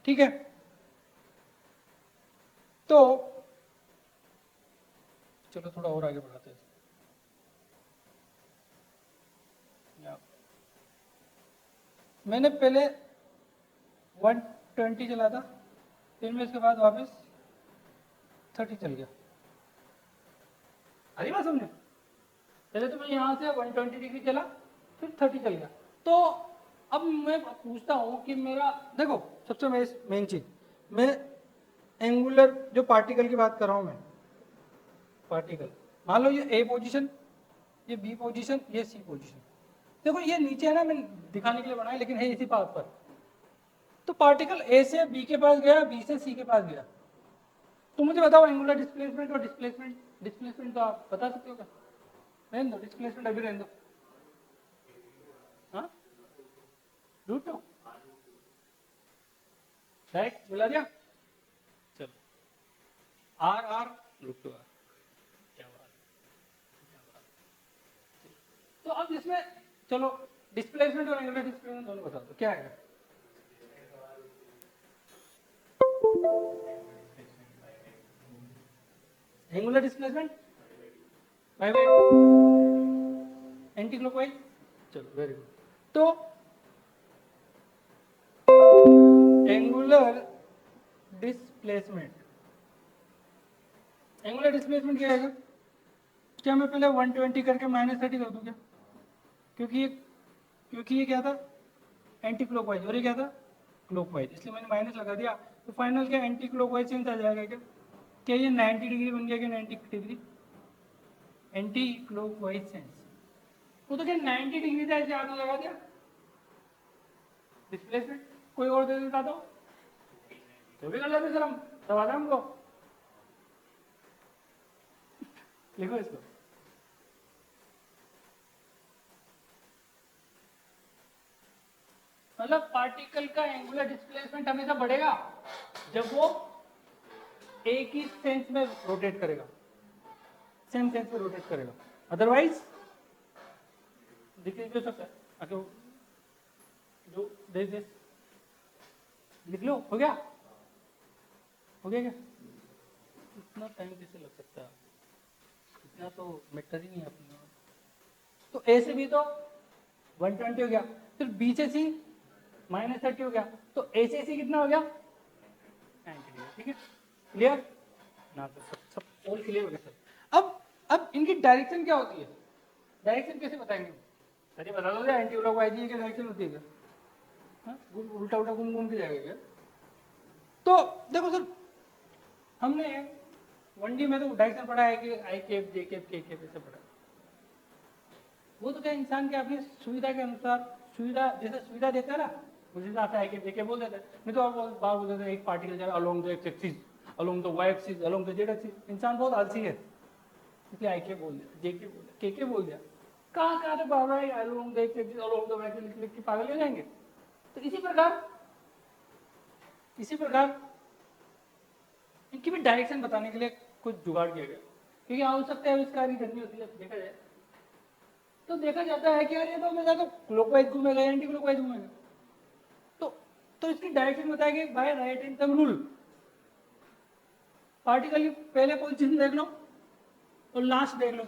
ठीक है। तो चलो थोड़ा और आगे बढ़ाते हैं, मैंने पहले 120 चला था, फिर मैं इसके बाद वापस 30 चल गया, अरे बात समझे। पहले तो मैं यहाँ से 120 डिग्री चला, फिर 30 चल गया। तो अब मैं पूछता हूँ कि मेरा, देखो सबसे मेन चीज, मैं एंगुलर जो पार्टिकल की बात कर रहा हूँ, मैं पार्टिकल, मान लो ये ए पोजीशन, ये बी पोजीशन, ये सी पोजीशन। देखो ये नीचे है ना, मैं दिखाने के लिए बनाया, लेकिन है इसी पाथ पर। तो पार्टिकल ए से बी के पास गया, बी से सी के पास गया, तो मुझे बताओ एंगुलर डिस्प्लेसमेंट और डिस्प्लेसमेंट तो आप बता सकते हो क्या। रहने दो डिस्प्लेसमेंट, अभी रहने दो, हाँ √2 डायरेक्ट मिला दिया, चलो आर आर √2 आर, क्या बात। तो अब इसमें चलो डिस्प्लेसमेंट और एंगुलर डिस्प्लेसमेंट दोनों बता दो क्या है। Angular displacement bye anti clockwise, चलो वेरी गुड। तो एंगुलर डिस्प्लेसमेंट, एंगुलर डिस्प्लेसमेंट क्या आएगा, क्या मैं पहले 120 करके -30 कर दूं क्या, क्योंकि ये क्या था, एंटी क्लॉकवाइज, और ये क्या था, क्लॉकवाइज, इसलिए मैंने माइनस लगा दिया। तो फाइनल क्या एंटी क्लॉकवाइज सेंस आ जाएगा क्या ये 90 डिग्री बन गया, क्या 90 डिग्री एंटी क्लॉकवाइज सेंस। वो तो क्या 90 डिग्री था, ऐसे आगे लगा दिया डिस्प्लेसमेंट। कोई और दे देता तो भी कर लेते सर, हम दबा दें हमको, लिखो इसको। मतलब पार्टिकल का एंगुलर डिस्प्लेसमेंट हमेशा बढ़ेगा जब वो एक ही सेंस में रोटेट करेगा, सेम सेंस में रोटेट करेगा, अदरवाइज दिख सकता है। अच्छा जो दिस लिख लो, हो गया, हो गया क्या, इतना टाइम कैसे लग सकता है, इतना तो मैटर ही नहीं है अपने। तो ए से बी तो 120 हो गया, फिर बी से सी -30 हो गया, तो ए से सी कितना हो गया 90 डिग्री, ठीक है, क्लियर ना, तो सब ऑल क्लियर हो गया सर। अब इनकी डायरेक्शन क्या होती है, डायरेक्शन कैसे बताएंगे, सर ये बता दो एंटी क्लॉकवाइज की क्या डायरेक्शन होती है क्या, उल्टा उल्टा घूम घूम के जाएगा क्या। तो देखो सर, हमने 1D में तो डायरेक्शन पढ़ा है कि आई केप जे केप के केप ऐसे पढ़ा, वो तो क्या इंसान के अपनी सुविधा के अनुसार, सुविधा जैसे सुविधा देता है ना, उस हिसाब से आई के देखे बोल देता है। नहीं तो आप बार बोल देते हैं एक पार्टिकल जा रहा है along the x axis, along the Y axis, along the Z axis. इंसान बहुत आलसी है, इसलिए आई के बोल दिया, जे के बोल दिया, के बोल दिया। कहाँ कहाँ से बार बार along the x axis, along the Y axis लिख के पागल हो जाएंगे। तो इसी प्रकार इनकी भी डायरेक्शन बताने के लिए कुछ जुगाड़ किया गया, क्योंकि हो सकता है आविष्कार की करनी होती है देखा जाए तो देखा जाता है कि यार ये तो हमेशा तो क्लॉकवाइज घूमेगा, एंटी क्लॉकवाइज घूमेगा। तो तो इसकी डायरेक्शन बताएगी by right hand thumb rule. Particle की पहले पोजीशन देख लो और लास्ट देख लो।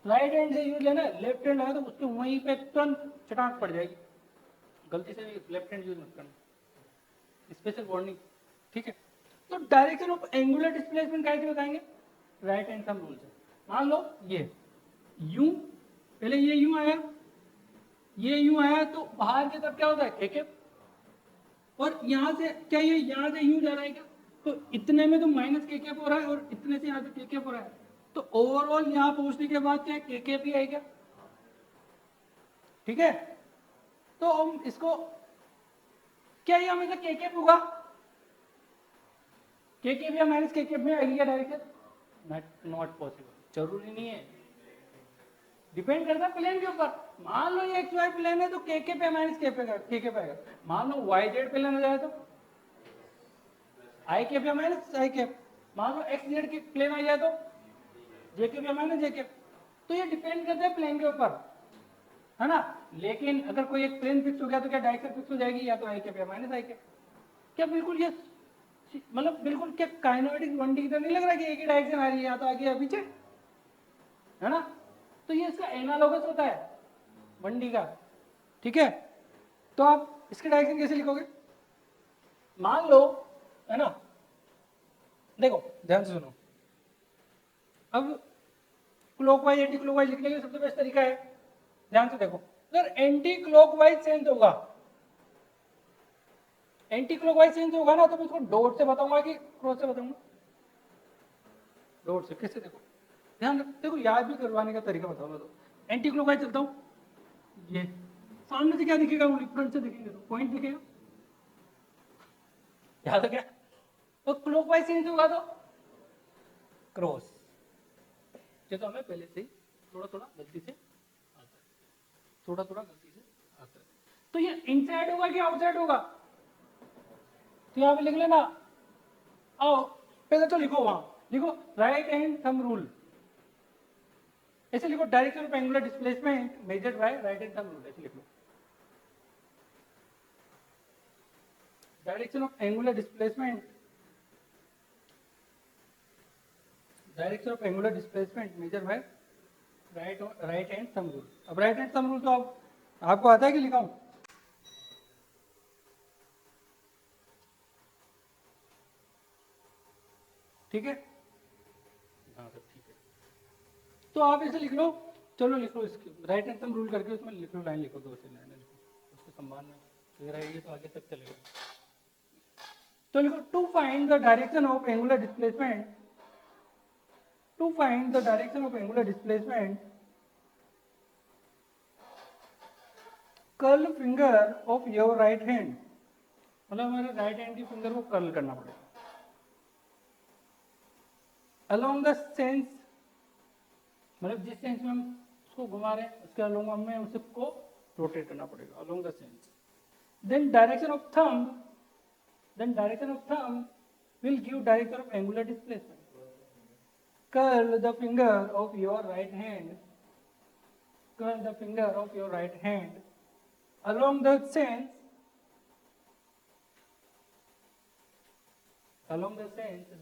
राइट हैंड से यूज लेना, लेफ्ट हैंड है तो उसके वहीं पे तुरंत चटाक पड़ जाएगी। गलती से भी लेफ्ट हैंड यूज मत करना, स्पेशल वार्निंग, ठीक है। तो डायरेक्शन ऑफ एंगुलर डिस्प्लेसमेंट कैसे बताएंगे, राइट हैंड थंब रूल से। मान लो ये यूं, पहले ये यूं आया, ये यूं आया तो बाहर की तरफ क्या होता है के, और यहां से क्या ये यहां से यूं जा रहा है क्या, तो इतने में तो माइनस के हो रहा है और इतने से यहाँ से के हो रहा है। तो ओवरऑल यहाँ पहुंचने के बाद क्या के भी आएगा, ठीक है। तो हम इसको क्या ये हमेशा के होगा, के भी माइनस के में आएगी क्या डायरेक्शन, नॉट पॉसिबल, जरूरी नहीं है, डिपेंड करता है प्लेन के ऊपर। मान लो ये एक्स वाई प्लेन है तो के पे माइनस के पे आएगा। मान लो वाई जेड प्लेन हो जाए तो आई के पे माइनस आई के। मान लो एक्स जेड की प्लेन आ जाए तो जे के पे माइनस जे के। तो ये डिपेंड करता है प्लेन के ऊपर, है ना। लेकिन अगर कोई एक प्लेन फिक्स हो गया तो क्या डायरेक्शन फिक्स हो जाएगी, या तो आई के पे माइनस आई के। क्या बिल्कुल ये मतलब बिल्कुल क्या काइनेमेटिक्स 1D की तरह नहीं लग रहा कि एक ही डायरेक्शन आ रही है, या तो आगे या पीछे, है ना। तो ये इसका एनालॉगस होता है 1D का, ठीक है। तो आप इसके डायरेक्शन कैसे लिखोगे, मान लो, है ना, देखो ध्यान से सुनो। अब क्लॉकवाइज एंटी क्लॉकवाइज लिखने का सबसे बेस्ट तरीका है, ध्यान से देखो। अगर एंटी क्लॉकवाइज सेंस होगा, एंटी क्लॉकवाइज सेंस होगा ना, तो मैं इसको डॉट से बताऊंगा कि क्रॉस से बताऊंगा, डॉट से। कैसे, देखो ध्यान देखो, याद भी करवाने का तरीका बताऊंगा। तो एंटी क्लॉकवाइज चलता हूं, ये सामने से क्या दिखेगा, वो फ्रंट से दिखेंगे तो पॉइंट दिखेगा, याद है क्या। तो क्लॉकवाइज सेंस होगा तो क्रॉस, ये तो हमें पहले से ही थोड़ा थोड़ा गलती से आता है, थोड़ा थोड़ा गलती से आता है। तो ये इनसाइड होगा कि आउटसाइड होगा, तो यहाँ पे लिख लेना। आओ पहले तो लिखो, वहां लिखो राइट हैंड थंब रूल, ऐसे लिखो direction of angular displacement measured by right hand thumb rule, ऐसे लिख लो। Direction of angular displacement, direction of angular displacement measure by right hand thumb rule. अब राइट हैंड थंब रूल तो आपको आता है कि लिखाऊं, ठीक है, हाँ सर ठीक है। तो आप इसे लिख लो, चलो लिख लो इसके राइट हैंड थंब रूल करके उसमें लिख लो, लाइन लिखो, 2 लाइन लिखो, उसके संभाल में तो रहेगी तो आगे तक चलेगा। तो लिखो to find the direction of angular displacement, to find the direction of angular displacement, curl finger of your right hand, मतलब हमारे राइट हैंड की फिंगर को कर्ल करना पड़ेगा along the sense, मतलब जिस सेंस में हम उसको घुमा रहे हैं उसके along हमें उसको रोटेट करना पड़ेगा along the sense. Then direction of thumb will give direction of angular displacement. Curl the finger of your right hand, curl the finger of your right hand along the sense,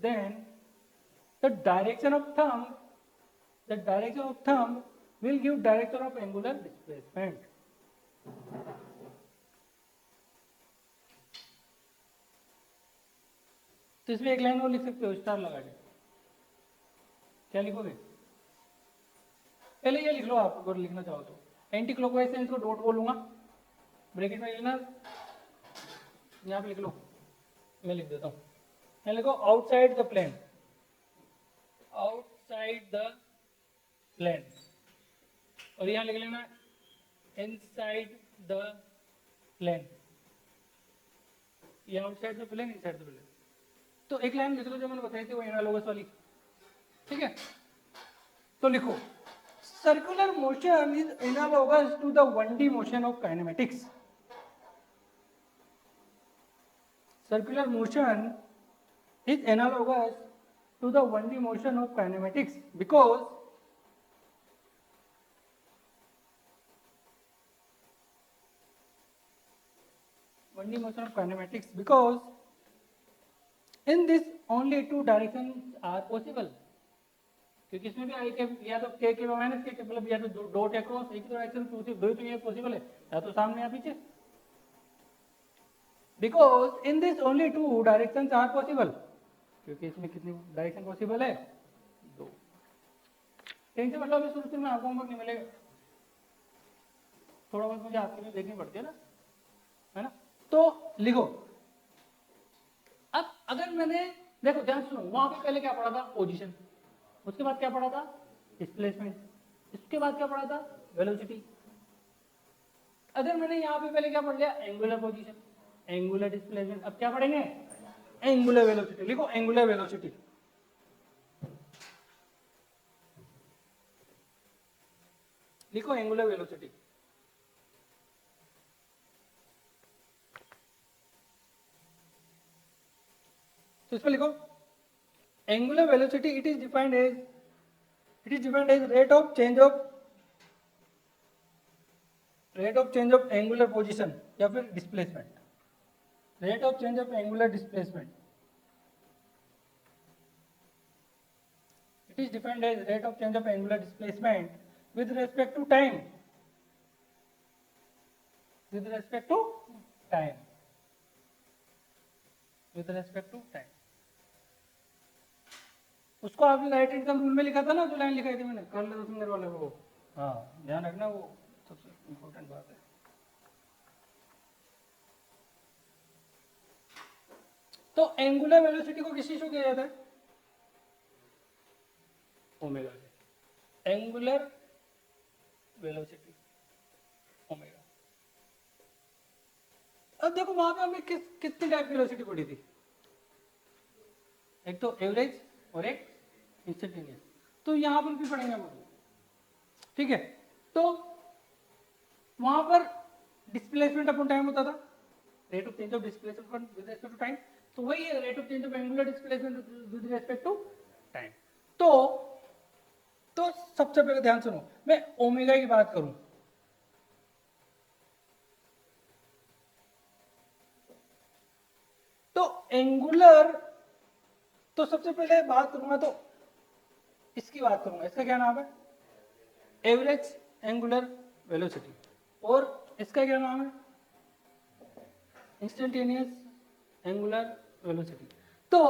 then the direction of thumb will give direction of angular displacement. तो इसमें एक line और लिख सकते हो star लगा के, क्या लिखोगे, पहले ये लिख लो आप अगर लिखना चाहो तो। Anti clockwise sense co dot बोलूंगा, ब्रैकेट में लेना, यहाँ पे लिख लो, मैं लिख देता हूँ, मैं लिखो outside the plane, outside the plane, और यहाँ लिख लेना इनसाइड द प्लेन, या outside the plane, inside the plane. तो एक लाइन लिख लो जो मैंने बताई थी वो एनालोगस वाली, ठीक है। तो लिखो circular motion is analogous to the 1D motion of kinematics. Circular motion is analogous to the 1D motion of kinematics because in this only two directions are possible। क्योंकि इसमें भी आई के या तो के माइनस के मतलब या तो डॉट या क्रॉस एक ही डायरेक्शन दो ही तो ये पॉसिबल है, या तो सामने या पीछे। Because in this only two directions are possible, क्योंकि इसमें कितनी डायरेक्शन पॉसिबल है, दो। टेंशन मतलब शुरू में आपको होमवर्क नहीं मिलेगा, थोड़ा बहुत मुझे आपके लिए देखनी पड़ती है ना। तो लिखो अब अगर मैंने देखो ध्यान सुनो, वहां पे पहले क्या पढ़ा था, पोजीशन, उसके बाद क्या पढ़ा था, डिस्प्लेसमेंट, इसके बाद क्या पढ़ा था, वेलोसिटी। अगर मैंने यहाँ पे पहले क्या पढ़ लिया, एंगुलर पोजीशन, एंगुलर डिस्प्लेसमेंट, अब क्या पढ़ेंगे, एंगुलर वेलोसिटी। लिखो एंगुलर वेलोसिटी, लिखो एंगुलर वेलोसिटी। तो इसमें लिखो angular velocity it is defined as rate of change of angular position या फिर displacement, rate of change of angular displacement. It is defined as rate of change of angular displacement with respect to time. With respect to time. With respect to time. उसको आपने right exam rule में लिखा था ना, जो line लिखाई थी मैंने कर्ल रोसिंगर वाले को, हाँ ध्यान रखना, वो सबसे इम्पोर्टेंट बात है। तो एंगुलर वेलोसिटी को किससे शो किया जाता है, ओमेगा से, एंगुलर वेलोसिटी ओमेगा। अब देखो वहां पे हमें कितनी टाइप की वेलोसिटी पड़ी थी, एक तो एवरेज और एक इंस्टेंटेनियस, तो यहां पर भी पढ़ेंगे हम, ठीक है। तो वहां पर डिस्प्लेसमेंट अपॉन टाइम होता था, rate of change of displacement with respect to time, तो वही है rate of change of angular displacement with respect to time. तो सबसे पहले ध्यान सुनो, मैं ओमेगा की बात करूं, तो एंगुलर, तो सबसे पहले बात करूंगा तो इसकी बात करूंगा, इसका क्या नाम है, एवरेज एंगुलर वेलोसिटी, और इसका क्या नाम है, इंस्टेंटेनियस एंगुलर वेलोसिटी। तो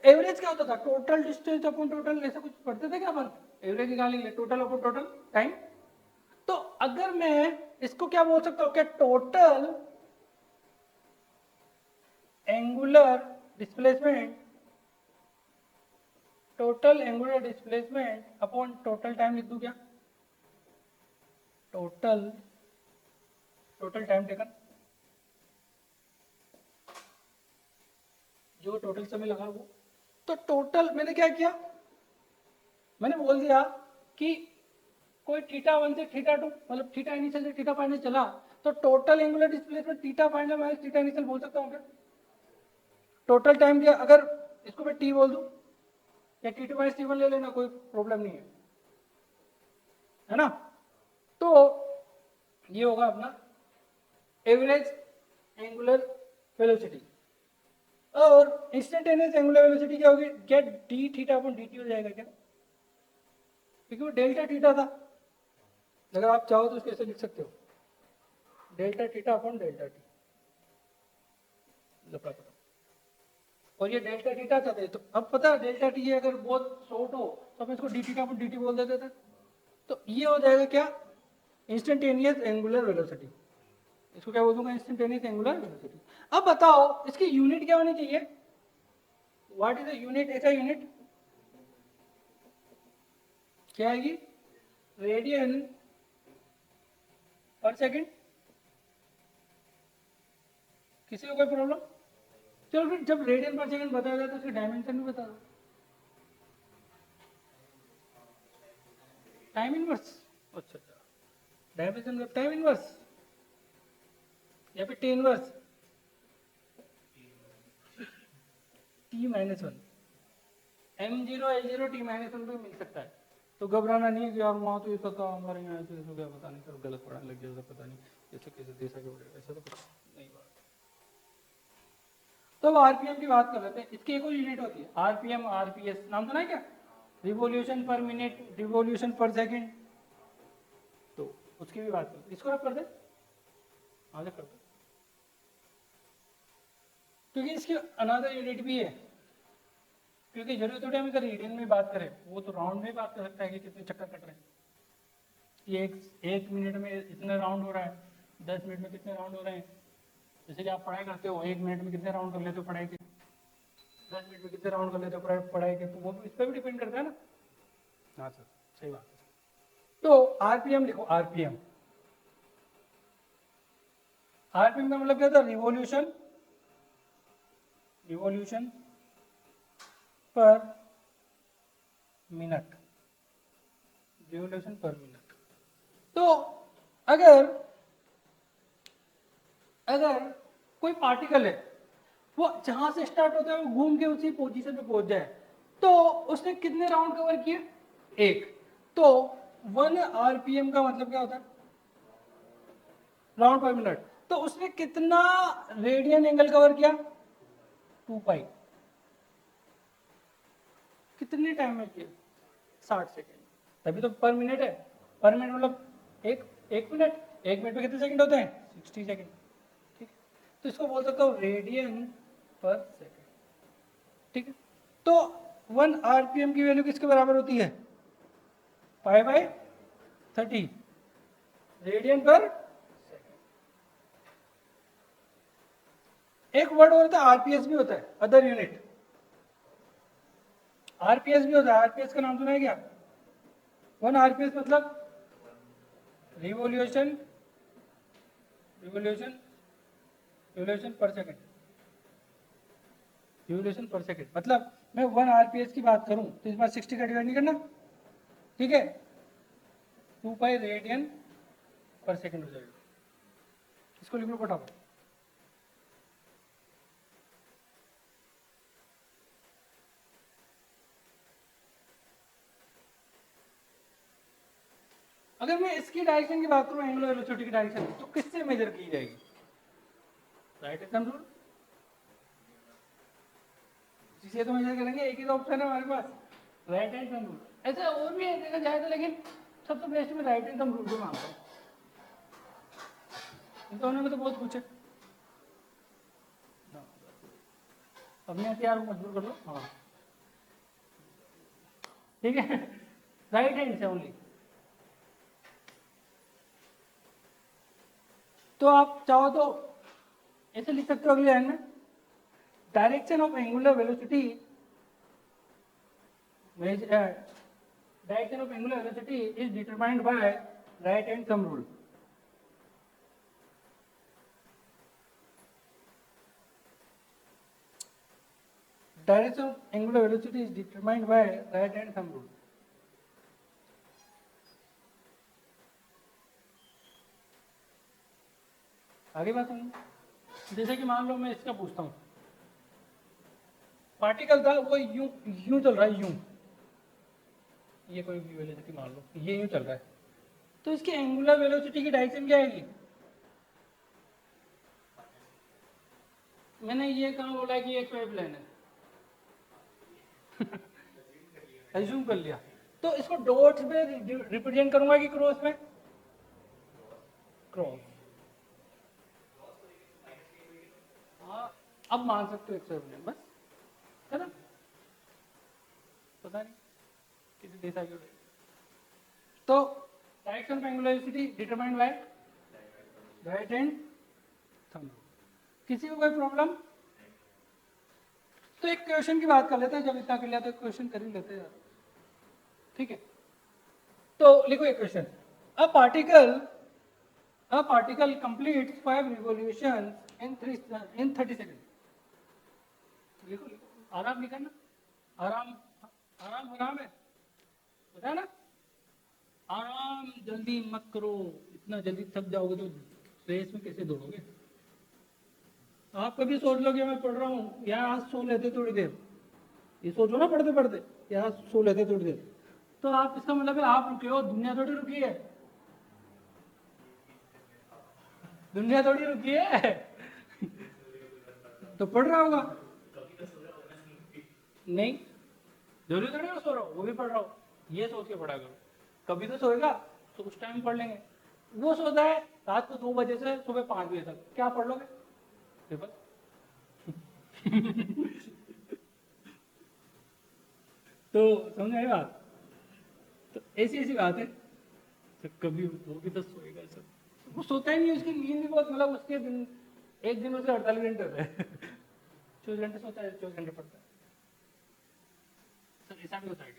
एवरेज क्या होता था, टोटल डिस्टेंस अपॉन टोटल, ऐसा कुछ पढ़ते थे क्या अपन, एवरेज निकालने के लिए टोटल अपॉन टोटल टाइम। तो अगर मैं इसको क्या बोल सकता हूं, क्या total angular displacement, total angular displacement upon total time लिख दूं क्या, टोटल टाइम टेकन, जो टोटल समय लगा वो। तो टोटल मैंने क्या किया, मैंने बोल दिया कि कोई θ1 से θ2 मतलब थीटा इनिशियल से थीटा फाइनल चला, तो total angular displacement theta final minus theta initial बोल सकता हूँ क्या। टोटल टाइम दिया, अगर इसको मैं टी बोल दूं या T2 माइनस T1 ले लेना, कोई प्रॉब्लम नहीं है ना। तो ये होगा अपना एवरेज एंगुलर वेलोसिटी, और इंस्टेंटेनियस एंगुलर वेलोसिटी क्या होगी, क्या D theta upon D T हो जाएगा क्या, क्योंकि वो डेल्टा थीटा था, अगर आप चाहो तो उसको ऐसे लिख सकते हो, delta theta upon delta T, और ये डेल्टा थीटा था। तो अब पता है डेल्टा टी अगर बहुत शॉर्ट हो तो हम इसको D theta upon D T बोल देते थे, तो ये हो जाएगा क्या, इंस्टेंटेनियस एंगुलर वेलोसिटी, इसको क्या बोल दूंगा, इंस्टेंटेनियस एंगुलर वेलोसिटी। अब बताओ इसकी यूनिट क्या होनी चाहिए, व्हाट इज द यूनिट, ऐसा यूनिट क्या आएगी, रेडियन पर सेकंड। किसी को कोई प्रॉब्लम? चलो फिर जब रेडियन पर सेकंड बताया जाए तो उसकी डायमेंशन भी बता दो। Time inverse. अच्छा अच्छा, डायमेंशन मतलब टाइम इनवर्स या फिर T inverse, T-1 M0 L0 T-1 पे मिल सकता है। तो घबराना नहीं है कि यार वहाँ तो ऐसा था, हमारे यहाँ ऐसे हो गया, पता नहीं सब गलत पढ़ाने लग गया, पता नहीं ऐसे कैसे दे सके, ऐसा तो कुछ नहीं बात। तो अब आरपीएम की बात कर लेते हैं। इसकी एक और यूनिट होती है आरपीएम, आरपीएस नाम सुना है क्या? रिवॉल्यूशन पर मिनट, रिवॉल्यूशन पर सेकंड। तो उसकी भी बात करते, इसको आप कर दे, आगे कर दो, क्योंकि इसकी अनदर यूनिट भी है। क्योंकि जरूरत थोड़ी हम इधर रेडियन में बात करें, वो तो राउंड में बात कर सकता है कि कितने चक्कर कट रहे हैं। ये एक मिनट में इतने राउंड हो रहा है, 10 मिनट में कितने राउंड हो रहे हैं। जैसे कि आप पढ़ाई करते हो, 1 मिनट में कितने राउंड कर लेते हो पढ़ाई के, 10 मिनट में कितने राउंड कर लेते हो पढ़ाई के, तो वो भी इस पर भी डिपेंड करता है ना। हाँ सर, सही बात है। तो आरपीएम लिखो, आरपीएम। आरपीएम का मतलब क्या था? रिवॉल्यूशन, रिवॉल्यूशन पर मिनट, रिवॉल्यूशन पर मिनट। तो अगर अगर कोई पार्टिकल है, वो जहां से स्टार्ट होता है वो घूम के उसी पोजीशन पे पहुंच जाए, तो उसने कितने राउंड कवर किए? एक। तो 1 आरपीएम का मतलब क्या होता है? राउंड पर मिनट। तो उसने कितना रेडियन एंगल कवर किया? 2 पाई। कितने टाइम में किया? 60 सेकेंड। तभी तो पर मिनट है। पर मिनट मतलब एक मिनट, 1 मिनट में कितने सेकंड होते हैं? 60 सेकंड। ठीक है, तो इसको बोल सकता हूँ रेडियन पर सेकंड। ठीक है, तो 1 आरपीएम की वैल्यू किसके बराबर होती है? पाई बाय 30 रेडियन पर सेकंड। एक वर्ड और होता है आरपीएस भी होता है, अदर यूनिट। आरपीएस भी होता है, आरपीएस का नाम सुना है क्या? 1 आरपीएस मतलब रिवॉल्यूशन, रिवॉल्यूशन, रिवॉल्यूशन पर सेकंड, रिवॉल्यूशन पर सेकंड। मतलब मैं 1 आरपीएस की बात करूं तो इस बार 60 का डिवाइड नहीं करना, ठीक है, 2 पाई रेडियन पर सेकंड हो जाएगा। इसको लिख लो फटाफट। अगर मैं इसकी डायरेक्शन की बात करूं, एंगुलर वेलोसिटी की डायरेक्शन, तो किससे मेजर की जाएगी? राइट हैंड थंब रूल, जिसे तो मेजर करेंगे। एक ही तो ऑप्शन है हमारे पास, राइट हैंड थंब रूल। ऐसे और भी है देखा जाए तो, लेकिन सबसे बेस्ट में राइट हैंड थंब रूल को मानता हूँ। इन दोनों में तो बहुत कुछ है। अपने हथियार को मजबूर कर लो। हाँ ठीक है, राइट हैंड से ओनली। तो आप चाहो तो ऐसे लिख सकते हो अगले लाइन में, direction of angular velocity, direction of angular velocity is determined by right hand thumb rule. Direction of angular velocity is determined by right hand thumb rule. आगे बात सुनिए। जैसे कि मान लो मैं इसका पूछता हूँ, पार्टिकल था वो यूं यूं चल रहा है, यूं, ये कोई भी वेलोसिटी मान लो, ये यूं चल रहा है, तो इसकी एंगुलर वेलोसिटी की डायरेक्शन क्या आएगी? मैंने ये कहाँ बोला कि एक वेव प्लेन है, एज्यूम कर लिया। तो इसको डॉट्स में रिप्रेजेंट करूंगा कि क्रॉस में? क्रॉस। हाँ, अब मान सकते हो 100 बस, है ना? पता नहीं किसी देश आगे। तो direction of angular velocity determined by right hand thumb rule. किसी को कोई प्रॉब्लम? तो एक क्वेश्चन की बात कर लेते हैं, जब इतना कर लिया तो क्वेश्चन कर ही लेते हैं, ठीक है। तो लिखो एक question, a particle A particle completes 5 revolutions in 30 seconds. लिखो लिखो, आराम लिखा ना, आराम आराम आराम है, पता है ना, आराम, जल्दी मत करो, इतना जल्दी थक जाओगे तो रेस में कैसे दौड़ोगे। आप कभी सोच लो कि मैं पढ़ रहा हूँ, यहाँ आज सो लेते थोड़ी देर, ये सोचो ना पढ़ते पढ़ते यहाँ सो लेते थोड़ी देर, तो आप, इसका मतलब है आप रुके हो, दुनिया थोड़ी रुकी है, दुनिया थोड़ी रुकी है। तो पढ़ रहा होगा, नहीं जरूरी थोड़ी मैं सो रहा हूँ, वो भी पढ़ रहा हूँ, ये सोच के पढ़ा करो, कभी तो सोएगा तो उस टाइम पढ़ लेंगे। वो सोता है रात को 2 बजे से सुबह 5 बजे तक, क्या पढ़ लोगे पेपर। तो समझ आई बात, तो ऐसी ऐसी बात है, तो कभी वो भी तो सोएगा सब, वो सोता ही नहीं, उसकी नींद भी बहुत, मतलब उसके दिन, एक दिन उसे 48 घंटे होता है। 24 घंटे सोता है, 24 घंटे पढ़ता है, सर ऐसा भी होता है।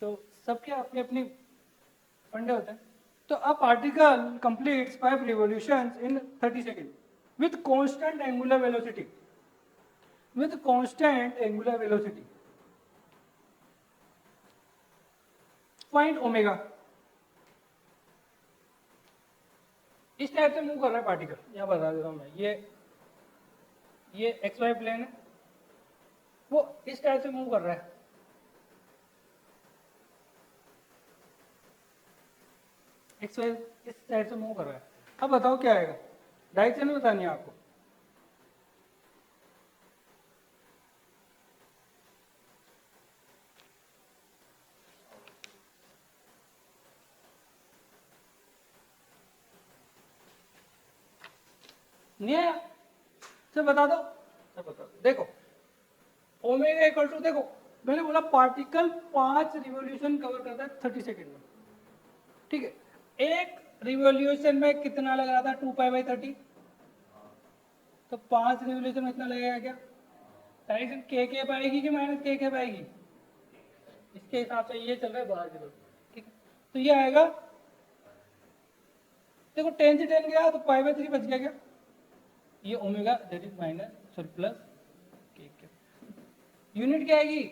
तो सबके अपने अपने फंडे होते हैं। तो a particle completes 5 revolutions in 30 second with constant angular velocity, with constant angular velocity, find omega. इस टाइप से मूव कर रहा है पार्टिकल, यहाँ बता देता हूँ मैं, ये एक्स वाई प्लेन है, वो इस टाइप से मूव कर रहा है, एक्स वाई इस साइड से मूव कर रहा है। अब बताओ क्या आएगा, डायरेक्शन नहीं बतानी है आपको, नहीं आया, सर बता दो, सर बता दो, देखो ओमेगा इक्वल टू, देखो मैंने बोला पार्टिकल 5 रिवॉल्यूशन कवर करता है 30 सेकेंड में, ठीक है, एक रिवॉल्यूशन में कितना लग रहा था, 2π/30, तो 5 रिवॉल्यूशन में इतना लगेगा क्या, डायरेक्शन के पाएगी कि माइनस के पाएगी, इसके हिसाब से ये चल रहा है बाहर की तरफ, ठीक है, तो ये आएगा, देखो 10 से 10 गया तो π/3 बच गया क्या, ये omega that is minus sorry plus के, यूनिट क्या आएगी,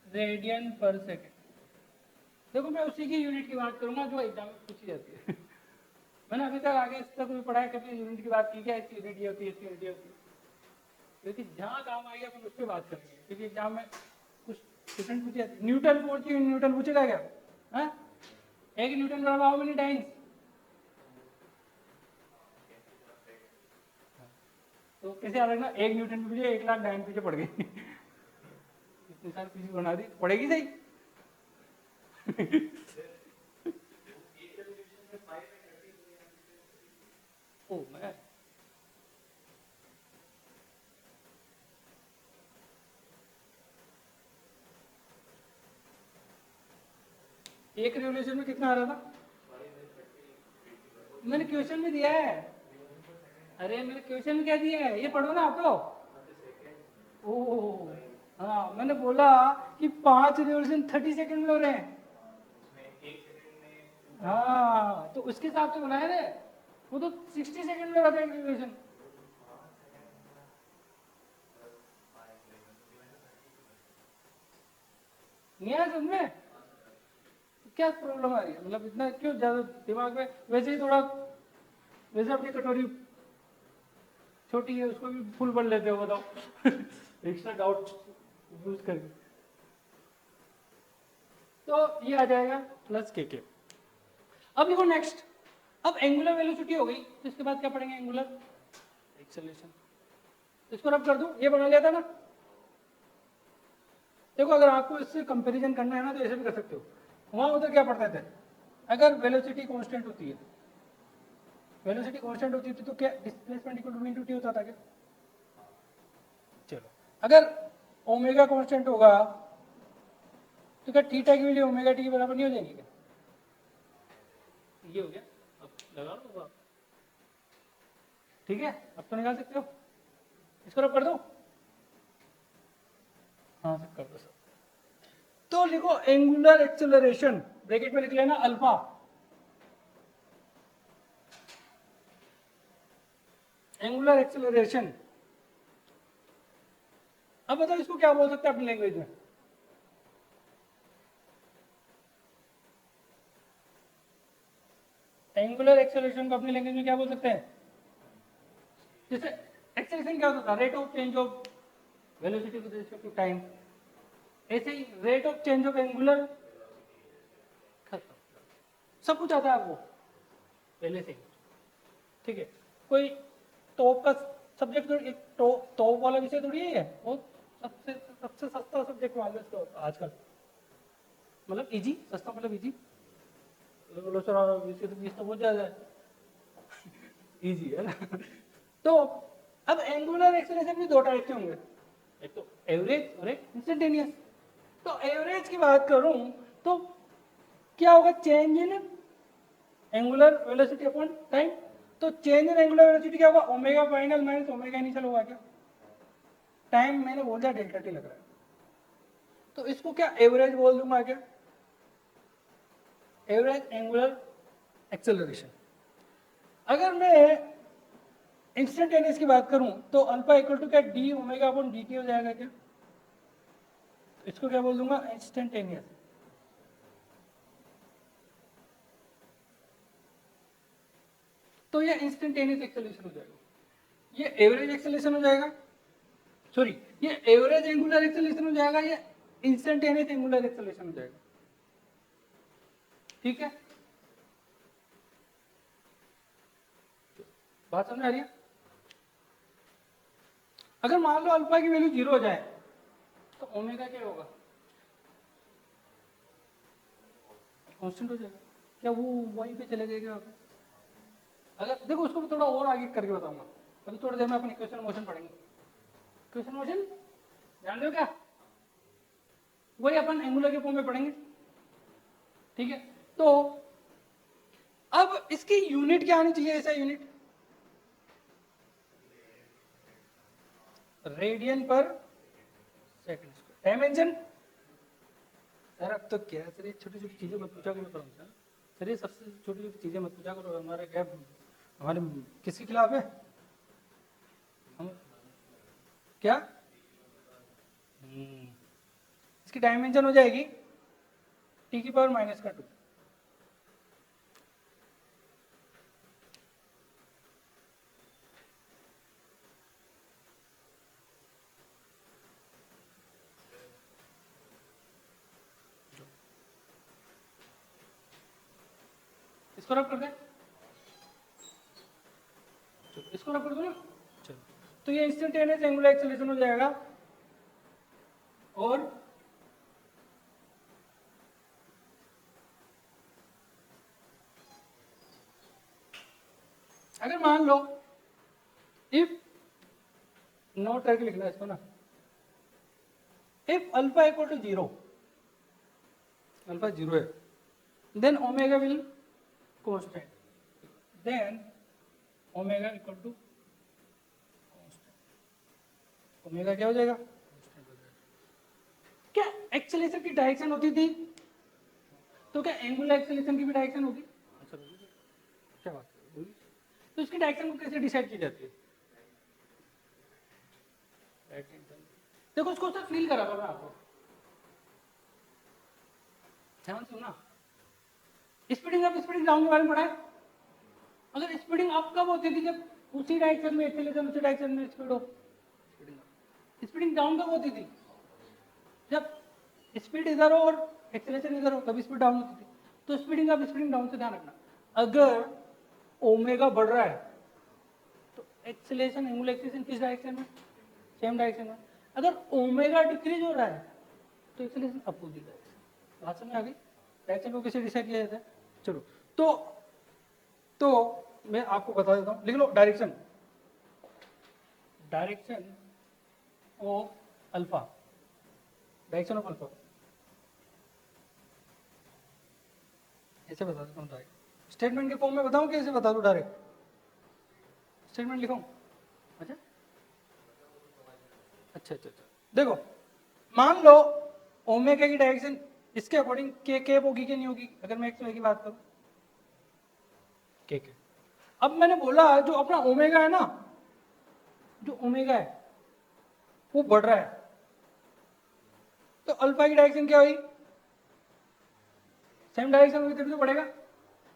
रेडियन पर सेकेंड। देखो मैं उसी की यूनिट की बात करूंगा जो एग्जाम में पूछी जाती है। मैंने अभी तक आगे इस तक कोई पढ़ा है, कभी यूनिट की बात की क्या, इसकी यूनिट ये होती है, इसकी यूनिट ये होती है, क्योंकि जहाँ काम आएगा अपन उस पर बात करेंगे, क्योंकि एग्जाम में कुछ डिफरेंट पूछी जाती है। न्यूटन फोर्स की न्यूटन पूछेगा क्या, है? एक न्यूटन बराबर हाउ मेनी टाइम्स, तो कैसे याद रखना, एक न्यूटन पीछे 1 लाख डाइन पीछे पड़ गई। इतनी सारी पीछे बना दी, पड़ेगी सही। ओ मैं एक रिवोल्यूशन में कितना आ रहा था, मैंने क्वेश्चन में दिया है, अरे मैंने क्वेश्चन में क्या दिया है, ये पढ़ो ना आप तो। ओह हाँ, मैंने बोला कि 5 रिवोल्यूशन 30 सेकंड में हो रहे हैं, हाँ तो उसके हिसाब से बनाया थे, वो तो 60 सेकंड में रहता है रिवोल्यूशन। नहीं आया समझ में, क्या प्रॉब्लम आ रही है, मतलब इतना क्यों ज्यादा दिमाग में, वैसे ही थोड़ा, वैसे अपनी कटोरी छोटी है उसको भी फुल भर लेते हो, बताओ। एक्स्ट्रा डाउट यूज करके, तो ये आ जाएगा प्लस के। अब देखो नेक्स्ट, अब एंगुलर वेलोसिटी हो गई, तो इसके बाद क्या पढ़ेंगे, एंगुलर एक्सेलरेशन। इसको रब कर दूं, ये बना लिया था ना, देखो अगर आपको इससे कंपैरिजन करना है ना तो ऐसे भी कर सकते हो, वहां उधर क्या पढ़ते थे, अगर वेलोसिटी कांस्टेंट होती है, वेलोसिटी कांस्टेंट होती थी तो क्या displacement equal to v into t होता था क्या, चलो अगर ओमेगा कांस्टेंट होगा तो क्या थीटा की वैल्यू ओमेगा टी के बराबर नहीं हो जाएगी क्या, ये हो गया, अब लगा लो आप, ठीक है, अब तो निकाल सकते हो, इसको रब कर दो, हाँ सब कर दो सब। तो लिखो एंगुलर एक्सेलरेशन, ब्रैकेट में लिख लेना अल्फा, एंगुलर एक्सेलरेशन। अब बताओ इसको क्या बोल सकते हैं अपनी लैंग्वेज में? एंगुलर एक्सेलरेशन को अपनी लैंग्वेज में क्या बोल सकते हैं? जैसे एक्सेलरेशन क्या होता था? Rate of change of velocity with respect to time. ऐसे ही rate of change of angular, सब कुछ आता है आपको पहले से, ठीक है? कोई टॉप का सब्जेक्ट थोड़ी, टॉप वाला विषय थोड़ी है वो, सबसे सबसे सस्ता सब्जेक्ट मान लो आजकल, मतलब इजी, सस्ता मतलब इजी, बोलो सर विषय तो 20 तो बहुत ज्यादा है, इजी है ना। तो अब एंगुलर एक्सेलरेशन भी दो टाइप के होंगे, एक तो एवरेज और एक इंस्टेंटेनियस। तो एवरेज की बात करूं तो क्या होगा? Change in angular velocity upon time. तो चेंज इन एंगुलर वेलोसिटी क्या होगा? Omega final minus omega initial होगा क्या? टाइम मैंने बोल दिया डेल्टा टी लग रहा है, तो इसको क्या एवरेज बोल दूंगा क्या? Average angular acceleration. अगर मैं इंस्टेंटेनियस की बात करूं तो अल्फा इक्वल टू क्या? D omega upon D T हो जाएगा क्या? तो इसको क्या बोल दूंगा? इंस्टेंटेनियस। तो ये इंस्टेंटेनियस एक्सेलरेशन हो जाएगा, ये एवरेज एक्सेलरेशन हो जाएगा, सॉरी ये एवरेज एंगुलर एक्सेलरेशन हो जाएगा, ये इंस्टेंटेनियस एंगुलर एक्सेलरेशन हो जाएगा, ठीक है? बात समझ आ रही है? अगर मान लो अल्फा की वैल्यू 0 हो जाए तो ओमेगा क्या होगा? कांस्टेंट हो जाएगा क्या? वो वहीं पे चले जाएगा? अगर देखो उसको थोड़ा और आगे करके बताऊंगा, अभी थोड़ी देर में अपन इक्वेशन मोशन पढ़ेंगे। इक्वेशन मोशन जान दो क्या? वही अपन एंगुलर के फॉर्म में पढ़ेंगे, ठीक है? तो अब इसकी यूनिट क्या आनी चाहिए? ऐसा यूनिट रेडियन पर सेकंड स्क्वायर। डायमेंशन सर अब तो क्या सर, ये छोटी छोटी चीजें मत पूछा करो सर, सर ये सबसे छोटी छोटी चीजें मत पूछा करो। हमारे क्या, हमारे किसके खिलाफ है हम? क्या इसकी डायमेंशन हो जाएगी टी की पावर माइनस का 2। इसको रब कर दे, इसको रब कर दो ना। चलो, तो ये इंस्टेंटेनियस एंगुलर एक्सेलरेशन हो जाएगा। और अगर मान लो इफ, नोट करके लिखना इसको ना, if alpha equal to 0, alpha 0 है, then omega will constant, then omega equal to omega क्या हो जाएगा? क्या एक्सेलरेशन की डायरेक्शन होती थी, तो क्या एंगुलर एक्सेलरेशन की भी डायरेक्शन होगी? आंसर होगी, क्या बात है? तो इसकी डायरेक्शन को कैसे डिसाइड की जाती है? देखो इसको सर फील करा मैं आपको, ध्यान सुनना। स्पीडिंग अप स्पीडिंग डाउन के बारे में पढ़ा है? अगर स्पीडिंग अप कब होती थी? जब उसी डायरेक्शन में एक्सेलरेशन, उसी डायरेक्शन में स्पीड हो। स्पीडिंग डाउन कब होती थी? जब स्पीड इधर हो और एक्सेलरेशन इधर हो, तभी स्पीड डाउन होती थी। तो स्पीडिंग अप स्पीडिंग डाउन से ध्यान रखना। अगर ओमेगा बढ़ रहा है तो एक्सेलरेशन, एंगुलर एक्सेलरेशन किस डायरेक्शन में? सेम डायरेक्शन में। अगर ओमेगा डिक्रीज हो रहा है तो एक्सेलरेशन अपोजिट डायरेक्शन। बात समझ आ गई? डायरेक्शन को कैसे डिसाइड किया जाता है? चलो, तो मैं आपको बता देता हूं, लिख लो direction, direction of alpha, direction of alpha ऐसे बता देता हूँ डायरेक्ट। स्टेटमेंट के फॉर्म में बताऊं कि ऐसे बता दूं डायरेक्ट? स्टेटमेंट लिखूं? अच्छा अच्छा अच्छा अच्छा, देखो मान लो ओमेगा की डायरेक्शन इसके अकॉर्डिंग के कैप होगी कि नहीं होगी? अगर मैं एक्स वाई की बात करूं, के। अब मैंने बोला जो अपना ओमेगा है ना, जो ओमेगा है वो बढ़ रहा है, तो अल्फा की डायरेक्शन क्या हुई, सेम डायरेक्शन होगी तभी तो बढ़ेगा।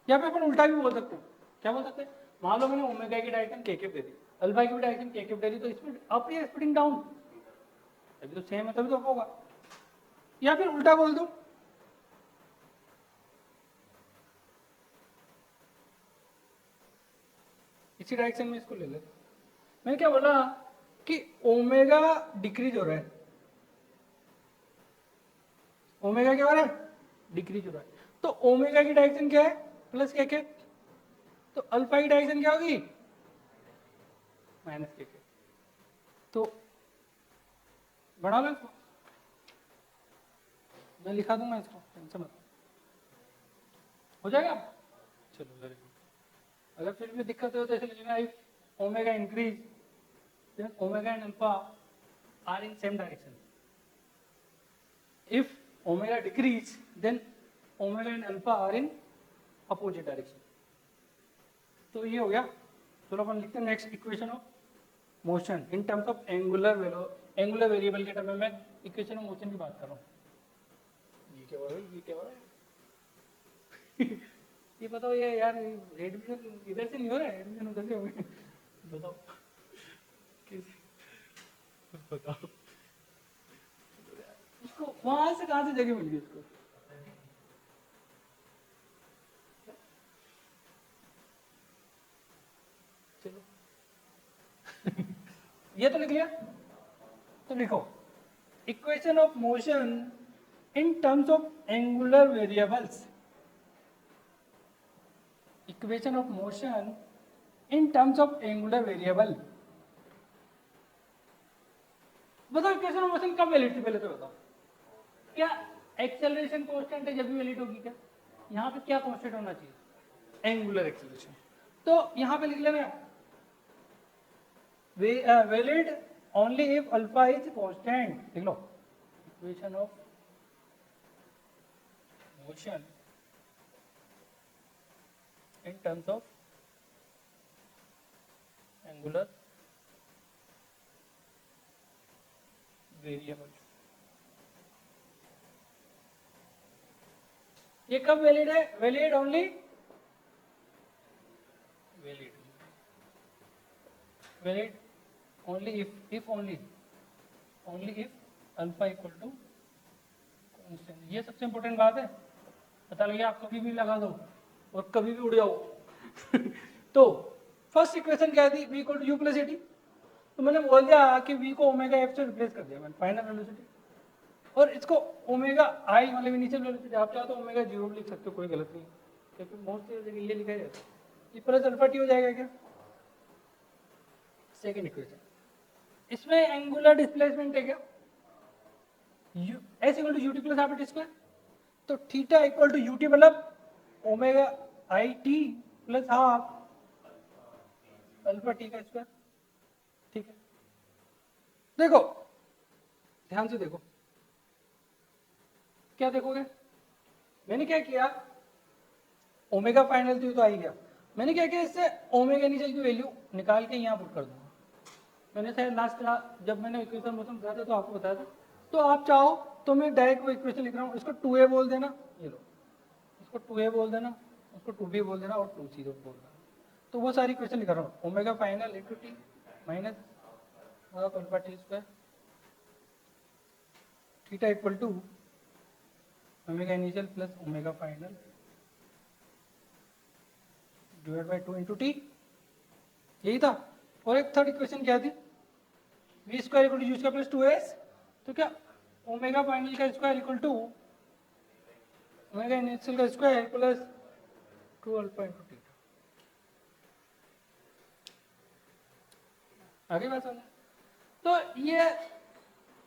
या फिर अपन उल्टा भी बोल सकते हैं, क्या बोल सकते हैं, मान लो मैंने ओमेगा की डायरेक्शन के कैप दे दी, अल्फा की भी डायरेक्शन के कैप दे दी, तो इसमें अप या स्प्लिटिंग डाउन, तभी तो सेम है तभी तो अप होगा। या फिर उल्टा बोल दूं, इसी डायरेक्शन में इसको ले ले, मैंने क्या बोला कि ओमेगा डिक्रीज हो रहा है, ओमेगा क्या हो रहा है, डिक्रीज हो रहा है, तो ओमेगा की डायरेक्शन क्या है, प्लस के कैप, तो अल्फा की डायरेक्शन क्या होगी, माइनस के कैप। तो बढ़ा लो इसको, मैं लिखा दूंगा इसको, टेंशन मत, हो जाएगा। चलो वेरी गुड, अगर फिर भी दिक्कत हो तो ऐसे लिखना, if omega increase then omega and alpha are in same direction, if omega decrease then omega and alpha are in opposite direction. तो ये हो गया। चलो अपन लिखते हैं next equation of motion in terms of angular variable के term में मैं इक्वेशन ऑफ मोशन की बात कर रहा हूँ। ये क्या हो रहा है, ये क्या हो रहा है ये बताओ, ये यार एडमिशन इधर से नहीं हो रहा है, एडमिशन उधर से हो गया, बताओ बताओ उसको वहां से कहां से जगह मिल गई उसको, चलो ये तो लिख लिया। तो लिखो equation of motion in terms of angular variables, equation of motion in terms of angular variable. बताओ इक्वेशन ऑफ मोशन कब वैलिड थी, पहले तो बताओ, क्या एक्सेलरेशन कांस्टेंट है जब भी वैलिड होगी क्या, यहाँ पे क्या कांस्टेंट होना चाहिए, एंगुलर एक्सेलरेशन। तो यहाँ पे लिख लेना valid only if alpha is constant, लिख लो equation of motion in terms of angular variable। ये कब वैलिड है, valid only if only if alpha equal to constant. ये सबसे इंपॉर्टेंट बात है, पता लगे आप कभी भी लगा दो और कभी भी उड़ जाओ तो फर्स्ट इक्वेशन क्या थी, v equal to U plus A T, तो मैंने बोल दिया कि v को ओमेगा एफ से रिप्लेस कर दिया मैंने, फाइनल वेलोसिटी, और इसको ओमेगा आई मतलब इनिशियल वेलोसिटी, आप चाहो तो ओमेगा जीरो लिख सकते हो, कोई गलत नहीं, क्योंकि मोस्टली जगह ये लिखा जाता है, ये प्लस अल्फा टी हो जाएगा क्या। सेकेंड इक्वेशन, इसमें एंगुलर डिस्प्लेसमेंट है क्या, S equal to U T plus half T square, तो थीटा इक्वल टू यूटी मतलब omega I T plus half alpha T का स्क्वायर, ठीक है। देखो ध्यान से देखो, क्या देखोगे, मैंने क्या किया, ओमेगा फाइनल थी तो आई गया, मैंने क्या किया, इससे ओमेगा इनिशियल की वैल्यू निकाल के यहाँ पुट कर दूंगा। मैंने शायद लास्ट जब मैंने इक्वेशन मोशन बताया था तो आपको बताया था, तो आप चाहो तो मैं डायरेक्ट वो इक्वेशन लिख रहा हूँ, इसको 2a बोल देना, ये लो इसको 2a बोल देना, उसको 2b बोल देना और 2c बोल देना, तो वो सारी इक्वेशन लिख रहा हूँ, omega final into t minus alpha t square, theta equal to omega initial plus omega final divide by 2 into t, यही था। और एक थर्ड इक्वेशन क्या थी, v square equal to u square plus 2s, तो क्या ओमेगा फाइनल का square equal to omega initial का square plus 2 alpha into t. आगे बात समझ, तो ये